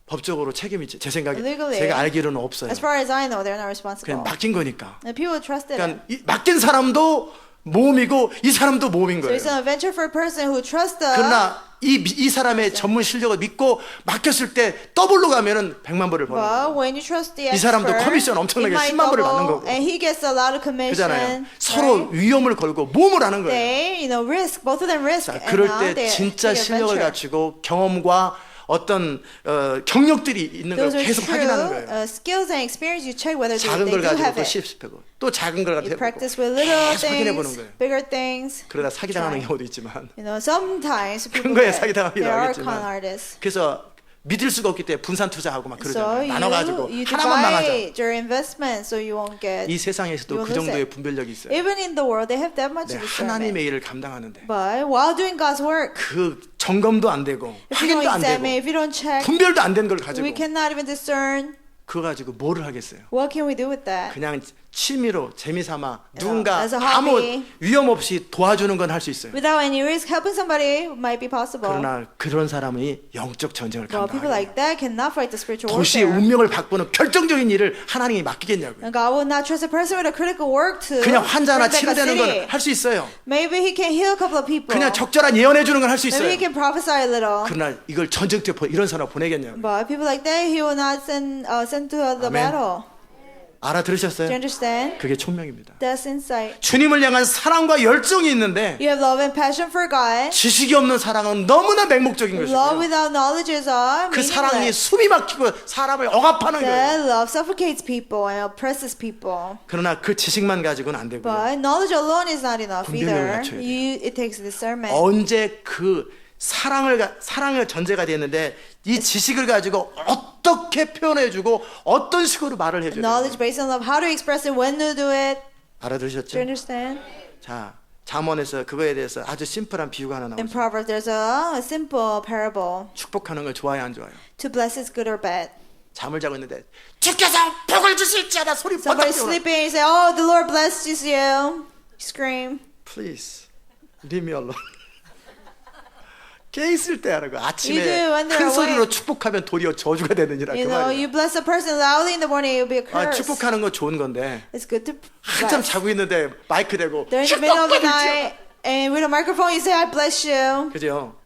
법적으로 책임이 제 생각에 Legally, 제가 알기로는 없어요. As far as I know, they're not 그냥 responsible. 맡긴 거니까. And people trusted him. 그러니까 이 맡긴 사람도 모험이고 이 사람도 모험인 So 거예요. it's an adventure for a person who trusts the. 그러나 이 사람의 전문 실력을 믿고 맡겼을 때 더블로 가면은 100만 불을 버는 거예요. But when you trust the 이 사람도 expert, 커미션 엄청나게 it might 10만 불을 받는 double, 거고. and he gets a lot of 그잖아요. commission. 서로 right? 위험을 걸고 모험을 하는 거예요. They, risk. Both of them risk. 자, and 그럴 now 때 they 진짜 take 실력을 adventure. 갖추고 경험과 어떤 경력들이 있는 걸 Those are 계속 true 확인하는 거예요. skills and experience. You check whether 작은 they 걸 do 가지고 have 또 it. 실습하고 또 작은 걸 You 가지고 practice 해보고 with little 계속 확인해보는 things, 거예요. bigger things. 그러다 사기당하는 Try. 경우도 있지만 Sometimes people 큰 거에 get, 사기당하기도 there are 하겠지만. con artists. 그래서 믿을 수가 없기 때문에 분산 투자하고 막 So 그러잖아요. 나눠가지고 you 하나만 망하자. divide your investment so you won't get. 이 세상에서도 you'll 그 lose 정도의 it. 분별력이 있어요. Even in the world, they have that much 네, discernment. 하나님의 일을 감당하는데 But while doing God's work, 그 점검도 안 되고 if you 확인도 don't 안 examine, 되고 if you don't check, 분별도 안 된 걸 가지고 we cannot even discern. 그거 가지고 뭐를 하겠어요? What can we do with that? 그냥 취미로 재미삼아 누군가 as a 아무 hobby. 위험 없이 도와주는 건 할 수 있어요. Without any risk, helping somebody might be possible. 그러나 그런 사람이 영적 전쟁을 But people 감당하고 like that cannot fight the spiritual 도시의 warfare. 운명을 바꾸는 결정적인 일을 하나님이 맡기겠냐고요. And God will not trust a person with a critical work to 그냥 환자 하나 bring back a 치료되는 city. 건 할 수 있어요. Maybe he can heal a couple of people. 그냥 적절한 예언해 주는 건 할 수 Maybe he 있어요. can prophesy a little. 그러나 이걸 전쟁터에 이런 사람 보내겠냐고요. But people like that, he will not send to the 아멘. battle. Do you 알아들으셨어요? understand? 그게 총명입니다. That's insight. 주님을 향한 사랑과 열정이 있는데 You have love and passion for God. 지식이 없는 사랑은 너무나 맹목적인 Love 것이고요. without knowledge is 그 사랑이 meaningless. 숨이 막히고 사람을 억압하는 거예요. That love suffocates people and oppresses people. 그러나 그 지식만 가지고는 안 되고요. But knowledge alone is not enough 분별력을 either. 갖춰야 돼요. It takes discernment. 언제 그 사랑을 전제가 되는데 이 지식을 가지고 어떻게 표현해주고 어떤 식으로 말을 해줘야 Knowledge 돼요. based on love. How to express it, when to do it. Do 알아들으셨죠? you understand? 자, 잠언에서 그거에 대해서 아주 심플한 비유가 하나 In 나오죠. Proverbs, there's a simple parable. 축복하는 걸 좋아해 안 좋아해요? To bless is good or bad. 잠을 자고 있는데 주께서 복을 주실지어다 소리 Somebody 뻗어 sleeping, you say, "Oh, the Lord blesses you." You scream. Please leave me alone. 깨 있을 때 하라고. You 아침에 do when they're 큰 소리로 awake. 축복하면 도리어 저주가 되느니라 그 You 말이에요. bless a person loudly in the morning, it will be a 아, curse. 축복하는 거 좋은 건데 It's good to 한참 bless. 자고 있는데 마이크 대고 They're in the middle of the 축복받을지어다. night, and with a microphone, you say, "I bless you." 그죠?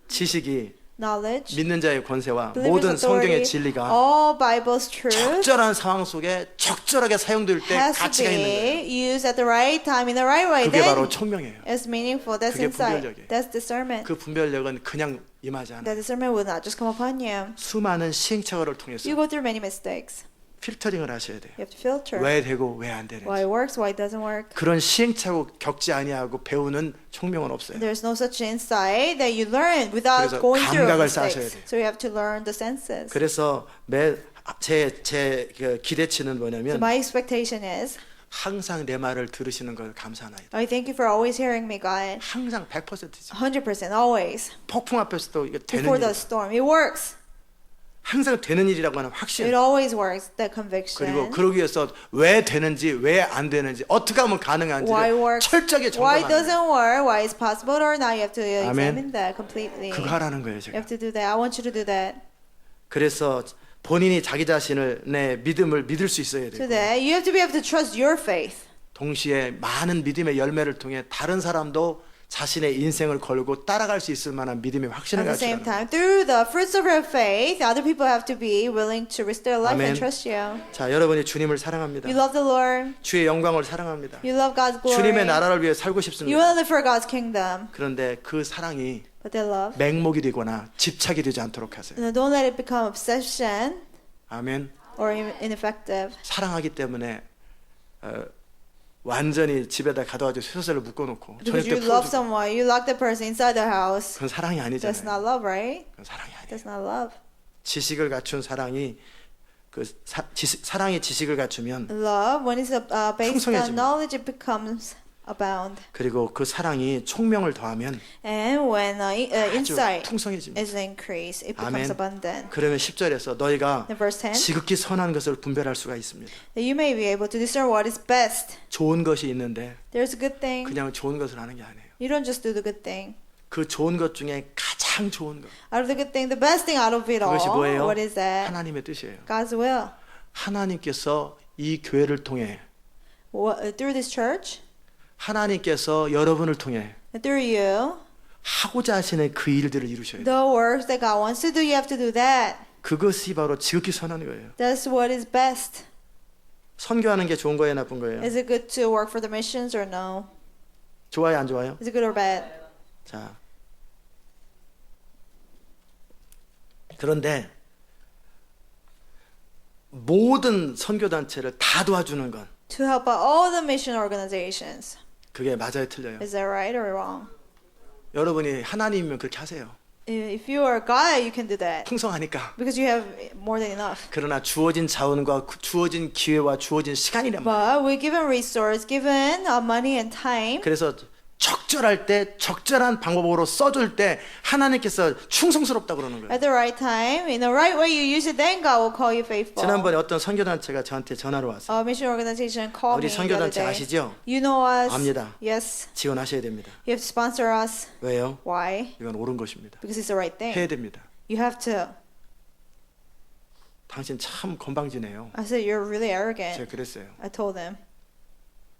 지식이 Knowledge, 믿는 자의 권세와 believers' 모든 성경의 authority, 진리가 all Bible's truth 적절한 상황 속에 적절하게 사용될 때 has to 가치가 있는 거예요. be used at the right time in the right way. 그게 바로 Then 총명이에요. it's meaningful. That's 그게 insight. 분별력이에요. That's discernment. 그 분별력은 그냥 임하지 않아요. That discernment will not just come upon you. 수많은 시행착오를 통해서 You go through many mistakes. 필터링을 하셔야 돼요. You have to filter. 왜 되고 왜 안 되는지. Why it works, why it doesn't work. 그런 시행착오 겪지 아니하고 배우는 총명은 없어요. There's no such insight that you learn without 그래서 going through 감각을 쌓으셔야 mistakes. 돼요. So you have to learn the senses. 그래서 제 기대치는 So 뭐냐면 my expectation is 항상 내 말을 들으시는 걸 감사하나이다. I thank you for always hearing me, God. 항상 100%지. 100%, always. 폭풍 앞에서도 이거 되는 Before the 일. storm. It works. 항상 되는 일이라고 하는 It 확신. always works, that 그리고 conviction. 그러기 위해서 왜 되는지 왜 안 되는지 어떻게 하면 가능한지 Why works, 철저하게 why 점검하는 거예요. doesn't work, why it's possible or not. You have to 아멘. examine that completely. 그거 하라는 거예요, You 제가. have to do that. I want you to do that. 그래서 본인이 자기 자신을 내 믿음을 믿을 수 있어야 So 되고 that you have to be able to trust your faith. 동시에 많은 믿음의 열매를 통해 다른 사람도 자신의 인생을 걸고 따라갈 수 있을 만한 믿음의 확신을 At the 가지라는 same 거예요. time, through the fruits of your faith, other people have to be willing to risk their life 아멘. and trust you. 자, 여러분이 주님을 사랑합니다. You love the Lord. 주의 영광을 사랑합니다. You love God's glory. 주님의 나라를 위해 살고 You 싶습니다. want to live for God's kingdom. 그런데 그 사랑이 But their love, 맹목이 되거나 집착이 되지 않도록 하세요. don't let it become obsession 아멘. or ineffective. 사랑하기 때문에 완전히 집에다 가둬가지고 쇠사슬을 묶어놓고 저녁 Because 때 you love 풀어주고 someone, you lock that person inside their house. 그건 사랑이 That's 아니잖아요. not love, right? 그건 사랑이 아니에요. That's not love. 지식을 갖춘 사랑이 사랑이 지식을 갖추면 Love, when it's based on 풍성해집니다. knowledge, it becomes abound. 그리고 그 사랑이 총명을 더하면 And when 아주 insight 풍성해집니다. is increased, it 아멘. becomes abundant. 그러면 10절에서 너희가 In verse 10, 지극히 선한 것을 분별할 수가 있습니다. that you may be able to discern what is best. 좋은 것이 있는데 There's a good thing. 그냥 좋은 것을 하는 게 아니에요. You don't just do the good thing. 그 좋은 것 중에 가장 좋은 것 Out of the good thing, the best thing out of it all, 그것이 뭐예요? what is that? 하나님의 뜻이에요. God's will. 하나님께서 이 교회를 통해 Through this church, 하나님께서 여러분을 통해 and through you, 하고자 하시는 그 일들을 이루셔야 돼요. the works that God wants to do, you have to do that. 그것이 바로 지극히 선한 거예요. That's what is best. 선교하는 게 좋은 거예요, 나쁜 거예요? Is it good to work for the missions or no? 좋아요, 안 좋아요? Is it good or bad? 자, 그런데 모든 선교 단체를 다 도와주는 건 To help out all the mission organizations. 그게 맞아요, 틀려요? Is that right or wrong? 여러분이 하나님이면 그렇게 하세요. If you are God, you can do that. 풍성하니까. Because you have more than enough. 그러나 주어진 자원과 주어진 기회와 주어진 시간이란 말이에요. But we're given resource, given money and time. 그래서 적절할 때 적절한 방법으로 써줄 때 하나님께서 충성스럽다고 그러는 거예요. At the right time, in the right way you use it, then God will call you faithful. 지난번에 어떤 선교단체가 저한테 전화로 왔어요. A mission organization called 우리 me the other 선교단체 day. 아시죠? You know us. 압니다. Yes. 지원하셔야 됩니다. You have to sponsor us. 왜요? Why? 이건 옳은 것입니다. Because it's the right thing. 해야 됩니다. You have to. 당신 참 건방지네요. I said, you're really arrogant. 제가 그랬어요. I told him,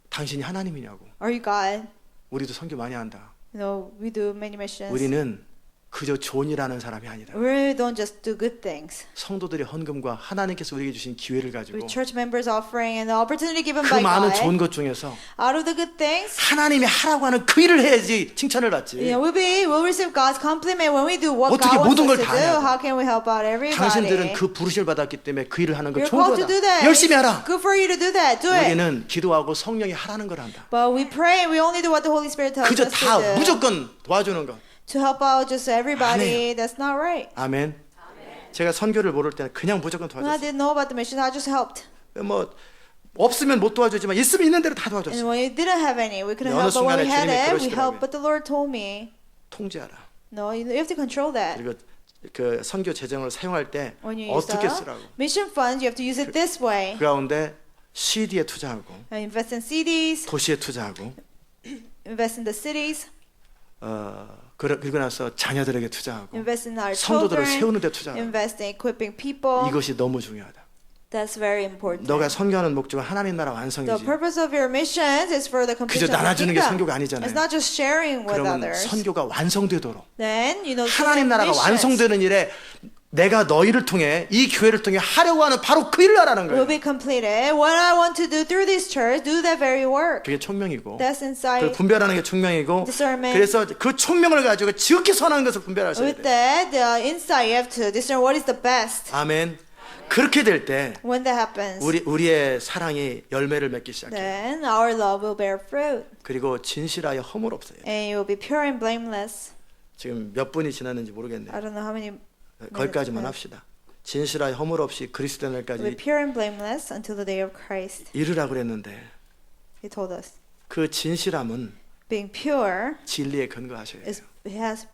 당신이 하나님이냐고. are you God? 우리도 선교 많이 한다. You know, we do many missions. 우리는 그저 존이라는 사람이 아니다. We don't just do good things. 성도들의 헌금과 하나님께서 우리에게 주신 기회를 We 가지고 church members offering and the opportunity given 그 by 많은 God. 좋은 것 중에서 Out of the good things, 하나님이 하라고 하는 그 일을 해야지 칭찬을 받지. we'll receive God's compliment when we do what 어떻게 God wants 모든 걸 us to 다 do. 해야 돼? How can we help out 당신들은 everybody? 그 부르심을 받았기 때문에 그 일을 하는 건 You're 좋은 called to do 거다. that. 열심히 하라. Good for you to do that. Do it. 우리는 기도하고 성령이 하라는 걸 한다. But we pray. We only do what the Holy Spirit tells 그저 us to 다 do. 무조건 도와주는 것. To help out just everybody. That's not right. 아멘. 제가 선교를 모를 때는 그냥 무조건 When I 도와줬어요. didn't know about the mission, I just helped. 뭐 없으면 못 도와주지만 있으면 있는 대로 다 And 도와줬어요. when we didn't have any, we couldn't 어느 help. But when we 순간에 had 주님이 it, we 그러시더라고요. helped. But the Lord told me, 통제하라. no, you have to control that. 그리고 그 선교 재정을 사용할 때 When you use 어떻게 the 쓰라고. mission funds, you have to use it this way. 그 가운데 CD에 투자하고 Invest in CDs, 도시에 투자하고 invest in the cities, 그리고 나서 자녀들에게 투자하고 invest in our 성도들을 children, 세우는 데 투자하고 invest in equipping people. 이것이 너무 중요하다. That's very important. 너가 선교하는 목적은 하나님 나라 The 완성이지. purpose of your missions is for the 그저 completion of the 나눠주는 게 kingdom. 선교가 아니잖아요. It's not just sharing with 그러면 others. 선교가 완성되도록 Then, 하나님 나라가 missions 완성되는 일에 내가 너희를 통해 이 교회를 통해 하려고 하는 바로 그 일을 하라는 will 거예요. be completed. What I want to do through this church, do that very work. 그게 총명이고 That's 그 inside. 분별하는 게 총명이고 Discernment. 그래서 그 총명을 가지고 지극히 선한 것을 분별하셔야 With 돼요. that, the insight, you have to discern what is the best. 아멘. 그렇게 될 때 When that happens, 우리의 사랑이 열매를 맺기 시작해요. then our love will bear fruit. 그리고 진실하여 허물 없어요. And you will be pure and blameless. 지금 몇 분이 지났는지 모르겠네요. I don't know how many 거기까지만 minutes 합시다. 진실하여 허물 없이 그리스도 will be 날까지 pure and blameless until the day of Christ. 이르라 그랬는데 He told us. 그 진실함은 Being pure 진리에 근거하셔야 돼요.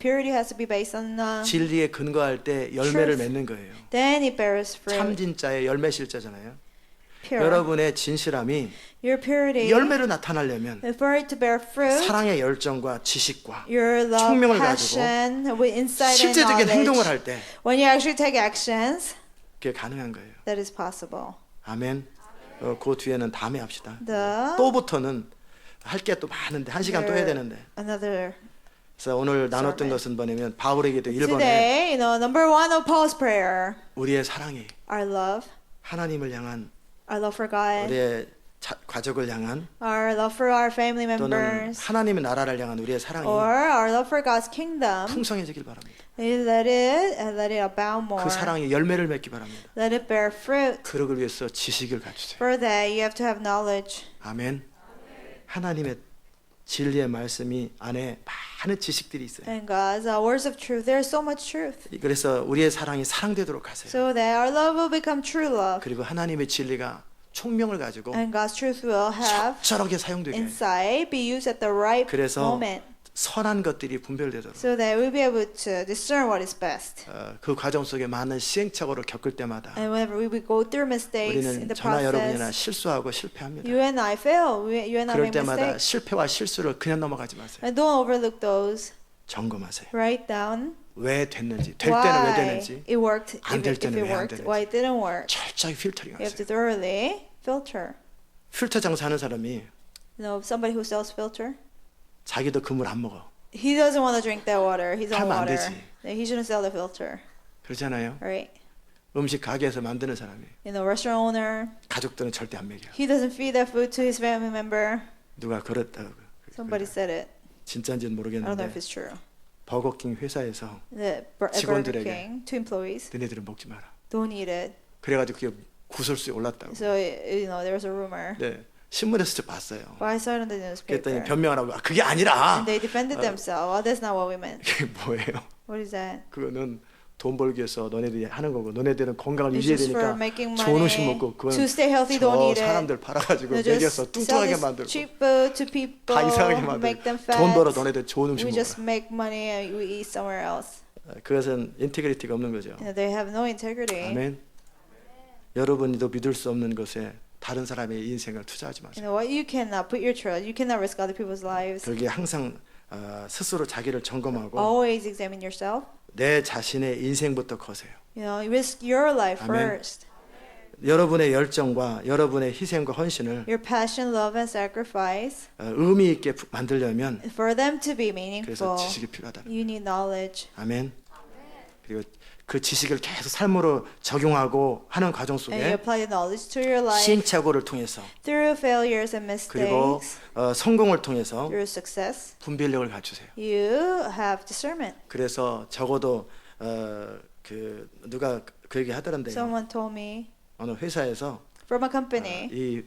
purity has to be based on 진리에 근거할 때 열매를 truth. 맺는 거예요. then it bears fruit. 참 진짜의 열매 실자잖아요. Pure. 여러분의 진실함이 Your purity, 열매로 나타나려면 for it to bear fruit, 사랑의 열정과 지식과 your love, 총명을 passion, with insight and 실제적인 행동을 knowledge. 할 때 When you actually take actions, 그게 가능한 거예요. that is possible. 아멘. 그 뒤에는 다음에 합시다. The 또부터는 할 게 또 많은데 한 시간 또 해야 되는데. another 그래서 오늘 나눴던 것은 뭐냐면 바울에게도 1번에 today, number one of Paul's prayer, 우리의 사랑이 our love 하나님을 향한 for God, 우리의 가족을 향한 our love for our family 또는 members, 하나님의 나라를 향한 우리의 사랑이 or our love for God's kingdom. 풍성해지길 바랍니다. Let it abound more. 그 사랑이 열매를 맺기 바랍니다. Let it bear fruit. 그러기 위해서 지식을 갖추세요. For that, you have to have knowledge. 아멘. 하나님의 진리의 말씀이 안에 많은 지식들이 있어요. And God's words of truth. There's so much truth. 그래서 우리의 사랑이 사랑되도록 하세요. So that our love will become true love. 그리고 하나님의 진리가 총명을 가지고 And God's truth will have 적절하게 사용되게 해요. insight, be used at the right 그래서 moment. 선한 것들이 분별되도록 So that we'll be able to discern what is best. 그 과정 속에 많은 시행착오를 겪을 때마다 And whenever we go through mistakes in 우리는 the 저나 여러분이나 process, 실수하고 실패합니다. you and I fail. You and I 그럴 make 때마다 mistakes. 실패와 실수를 그냥 넘어가지 마세요. And don't overlook those. 점검하세요. Write down 왜 됐는지, 될 때는 왜 why 되는지, it worked, 안 if 될 it 때는 왜 안 worked, 되는지. why it didn't work. 철저히 필터링 You have to 하세요. thoroughly filter. 필터 장사하는 사람이 Somebody who sells filter, 자기도 그 물 안 먹어. he doesn't want to drink that water, his own 팔면 안 water. 되지. He shouldn't sell the filter, 그렇잖아요. right? 음식 가게에서 만드는 사람이 Restaurant owner, 가족들은 절대 안 먹여. he doesn't feed that food to his family member. 누가 그랬다고. Somebody said it. 진짜인지는 I don't know 모르겠는데 if it's true. 버거킹 회사에서 At Burger 직원들에게 King, to employees, 너네들은 먹지 마라. don't eat it. 그래가지고 그게 구설수에 올랐다고. So there was a rumor. 네, 신문에서 저 봤어요. But I saw it in the newspaper. 그랬더니 변명을 하고 그게 아니라 And they defended themselves. Oh, that's not what we meant. 이게 뭐예요? What is that? 그거는 돈 벌기 위해서 너네들이 하는 거고 너네들은 건강을 It's 유지해야 just for 되니까 making 좋은 음식 money. 먹고 그건 To stay healthy, don't 저 eat it. 사람들 팔아가지고 They just 먹여서 sell 뚱뚱하게 this 만들고 cheap food to people, 다 이상하게 make them 만들고 fat. 돈 벌어 너네들 좋은 음식 We just 먹어라. make money and we eat somewhere else. 그것은 인테그리티가 없는 거죠. They have no integrity. 아멘. 여러분도 믿을 수 없는 것에 다른 사람의 인생을 투자하지 마세요. What you cannot put your trust, you cannot risk other people's lives. 그게 항상 스스로 자기를 점검하고 Always examine yourself. 내 자신의 인생부터 거세요. Risk your life Amen. first. 여러분의 열정과 여러분의 희생과 헌신을 Your passion, love, and sacrifice. 의미 있게 만들려면 For them to be 그래서 meaningful, 지식이 필요하다. you need knowledge. 아멘. 그리고 그 지식을 계속 삶으로 적용하고 하는 과정 And you 속에 apply the knowledge to your life 시행착오를 통해서 through failures and 그리고 mistakes, 성공을 통해서 through success. 분별력을 갖추세요. You have discernment. 그래서 적어도 그 누가 그 얘기 하더란데요. Someone told me 어느 회사에서 from a company, 이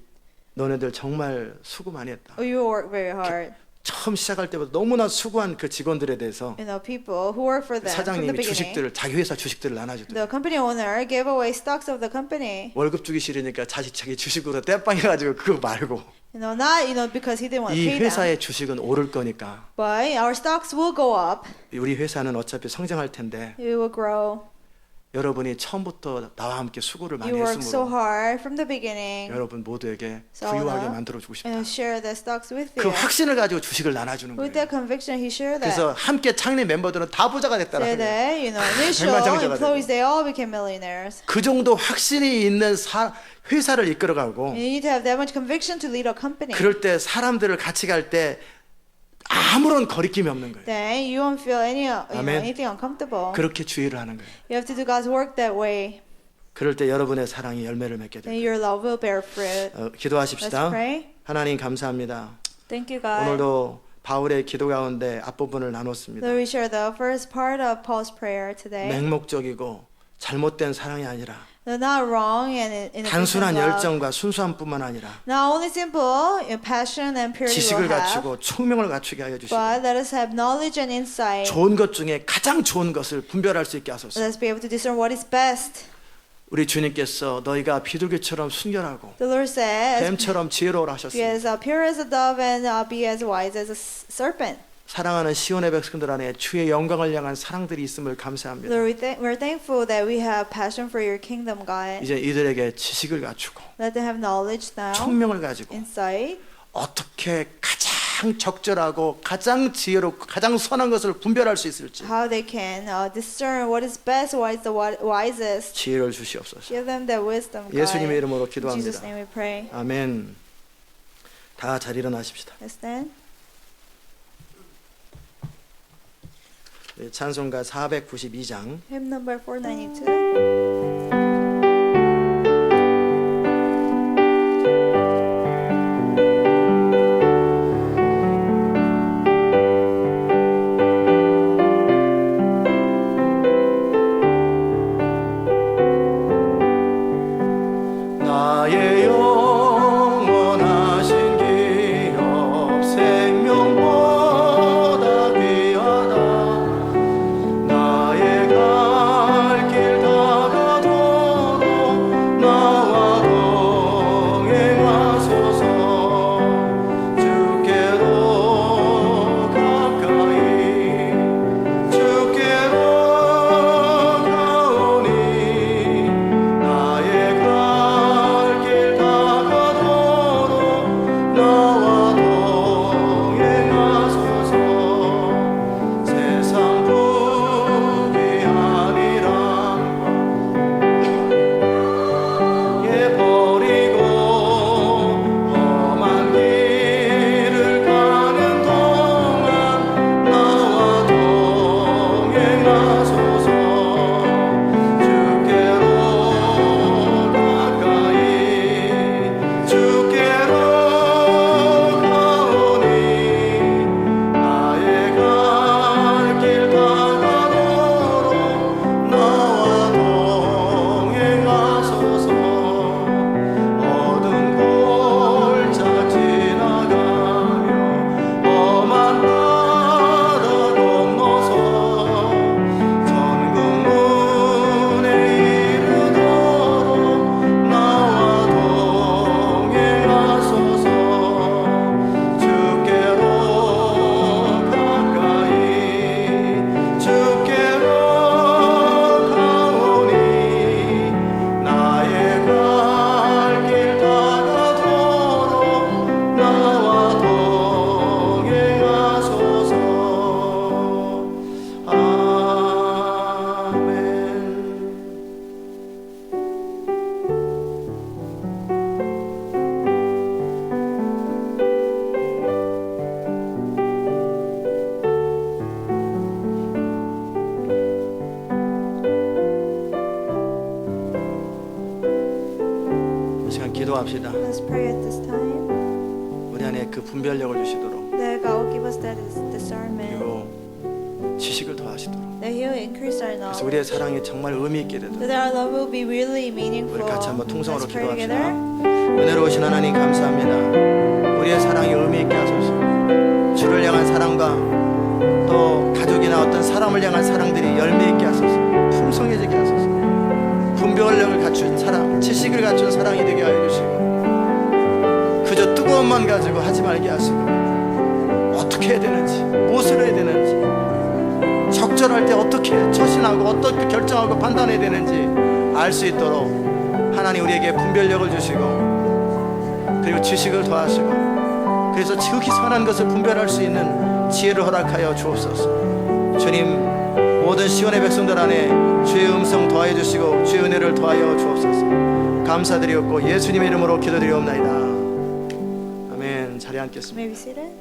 너네들 정말 수고 많이 했다. you work very hard. 처음 시작할 때부터 너무나 수고한 그 직원들에 대해서 People who work for them from the 사장님이 beginning. 주식들을 자기 회사 주식들을 나눠주더라고요. The company owner gave away stocks of the company. 월급 주기 싫으니까 자기 주식으로 떼빵 해가지고 그거 말고 Not because he didn't want to 이 pay them. 회사의 주식은 오를 거니까 But our stocks will go up. 우리 회사는 어차피 성장할 텐데 It will grow. 여러분이 처음부터 나와 함께 수고를 많이 You work so 했으므로 hard from the beginning. 여러분 모두에게 So 부유하게 now, 만들어주고 싶다. And share the stocks with 그 you. 확신을 가지고 주식을 나눠주는 With 거예요. that conviction, he shared that. 그래서 함께 창립 멤버들은 다 부자가 Say 됐다라는 거예요. that, initial 백만장자가 employees, they all became millionaires. 그 정도 확신이 있는 회사를 이끌어가고 You need to have that much conviction to lead a company. 그럴 때 사람들을 같이 갈 때 아무런 거리낌이 없는 거예요. Then you won't feel Amen. anything uncomfortable. 그렇게 주의를 하는 거예요. You have to do God's work that way. 그럴 때 여러분의 사랑이 열매를 맺게 Then 돼요. your love will bear fruit. Let's 기도하십시다. pray. 하나님 감사합니다. Thank you, God. 오늘도 바울의 기도 가운데 앞부분을 나눴습니다. So we share the first part of Paul's prayer today. 맹목적이고 잘못된 사랑이 아니라 They're not wrong and innocent 단순한 love. 열정과 순수함뿐만 아니라 Not only simple passion and purity 지식을 we'll have, 갖추고 총명을 갖추게 하여 주시고 but let us have knowledge and insight. 좋은 것 중에 가장 좋은 것을 분별할 수 있게 하소서. Let us be able to discern what is best. 우리 주님께서 너희가 비둘기처럼 순결하고 The Lord says, 뱀처럼 지혜로우라 be 하셨습니다. as pure as a dove and be as wise as a serpent. 사랑하는 시온의 백성들 안에 주의 영광을 향한 사랑들이 있음을 감사합니다. Lord, we're thankful that we have passion for your kingdom, God. 이제 이들에게 지식을 갖추고 Let them have knowledge now, 총명을 가지고 insight, 어떻게 가장 적절하고 가장 지혜롭고 가장 선한 것을 분별할 수 있을지 how they can discern what is best, what is the wisest. 지혜를 주시옵소서. Give them that wisdom, God. 예수님의 이름으로 In Jesus' 기도합니다. name we pray. 아멘. 다 잘 일어나십시다. Let's stand. 네, 찬송가 492장 Hymn number 492. 나의 영원하신 기업 생명보다 귀하다. 나의 갈 길 다가도록 나와 동행하소서. 주께로 가까이 주께로 가오니 나의 갈 길 다가도록 나와 동행하소서. 세상 부귀하니라 예 버리고 험한 길을 가는 동안 나와 동행하소서. 주께로 가까이 주께로 가오니 나의 갈 길 다가도록 나와 동행하소서. 어두운 골짜 지나가며 험한 바다 건너서 전국 문에 이르도록 나와 동행하소서. 주께로 가까이 주께로 가오니 나의 갈 길 다가도록 나와 동행하소서. 아멘. 이 시간 기도합시다. Let's pray at this time. 우리 안에 그 분별력을 주시도록 That God will give us that discernment. 그리고 지식을 더하시도록. That He will increase our 그래서 knowledge. 우리의 사랑이 정말 의미 있게 되도록. That our love will be really meaningful. 우리 같이 한번 통성으로 Let's pray 기도합시다. together. 은혜로우신 하나님 감사합니다. 우리의 사랑이 의미 있게 하소서. 주를 향한 사랑과 또 가족이나 어떤 사람을 향한 사랑들이 열매 있게 하소서. 풍성해지게 하소서. 분별력을 갖춘 사랑, 지식을 갖춘 사랑이 되게 하여 주시고 그저 뜨거움만 가지고 하지 말게 하시고 어떻게 해야 되는지, 무엇을 해야 되는지, 적절할 때 어떻게 처신하고 어떻게 결정하고 판단해야 되는지 알 수 있도록 하나님 우리에게 분별력을 주시고 그리고 지식을 더하시고 그래서 지극히 선한 것을 분별할 수 있는 지혜를 허락하여 주옵소서. 주님, 모든 시온의 백성들 안에 주의 음성 더하여 주시고 주의 은혜를 더하여 주옵소서. 감사드리옵고 예수님의 이름으로 기도드리옵나이다. 아멘. 자리에 앉겠습니다. May we sit in?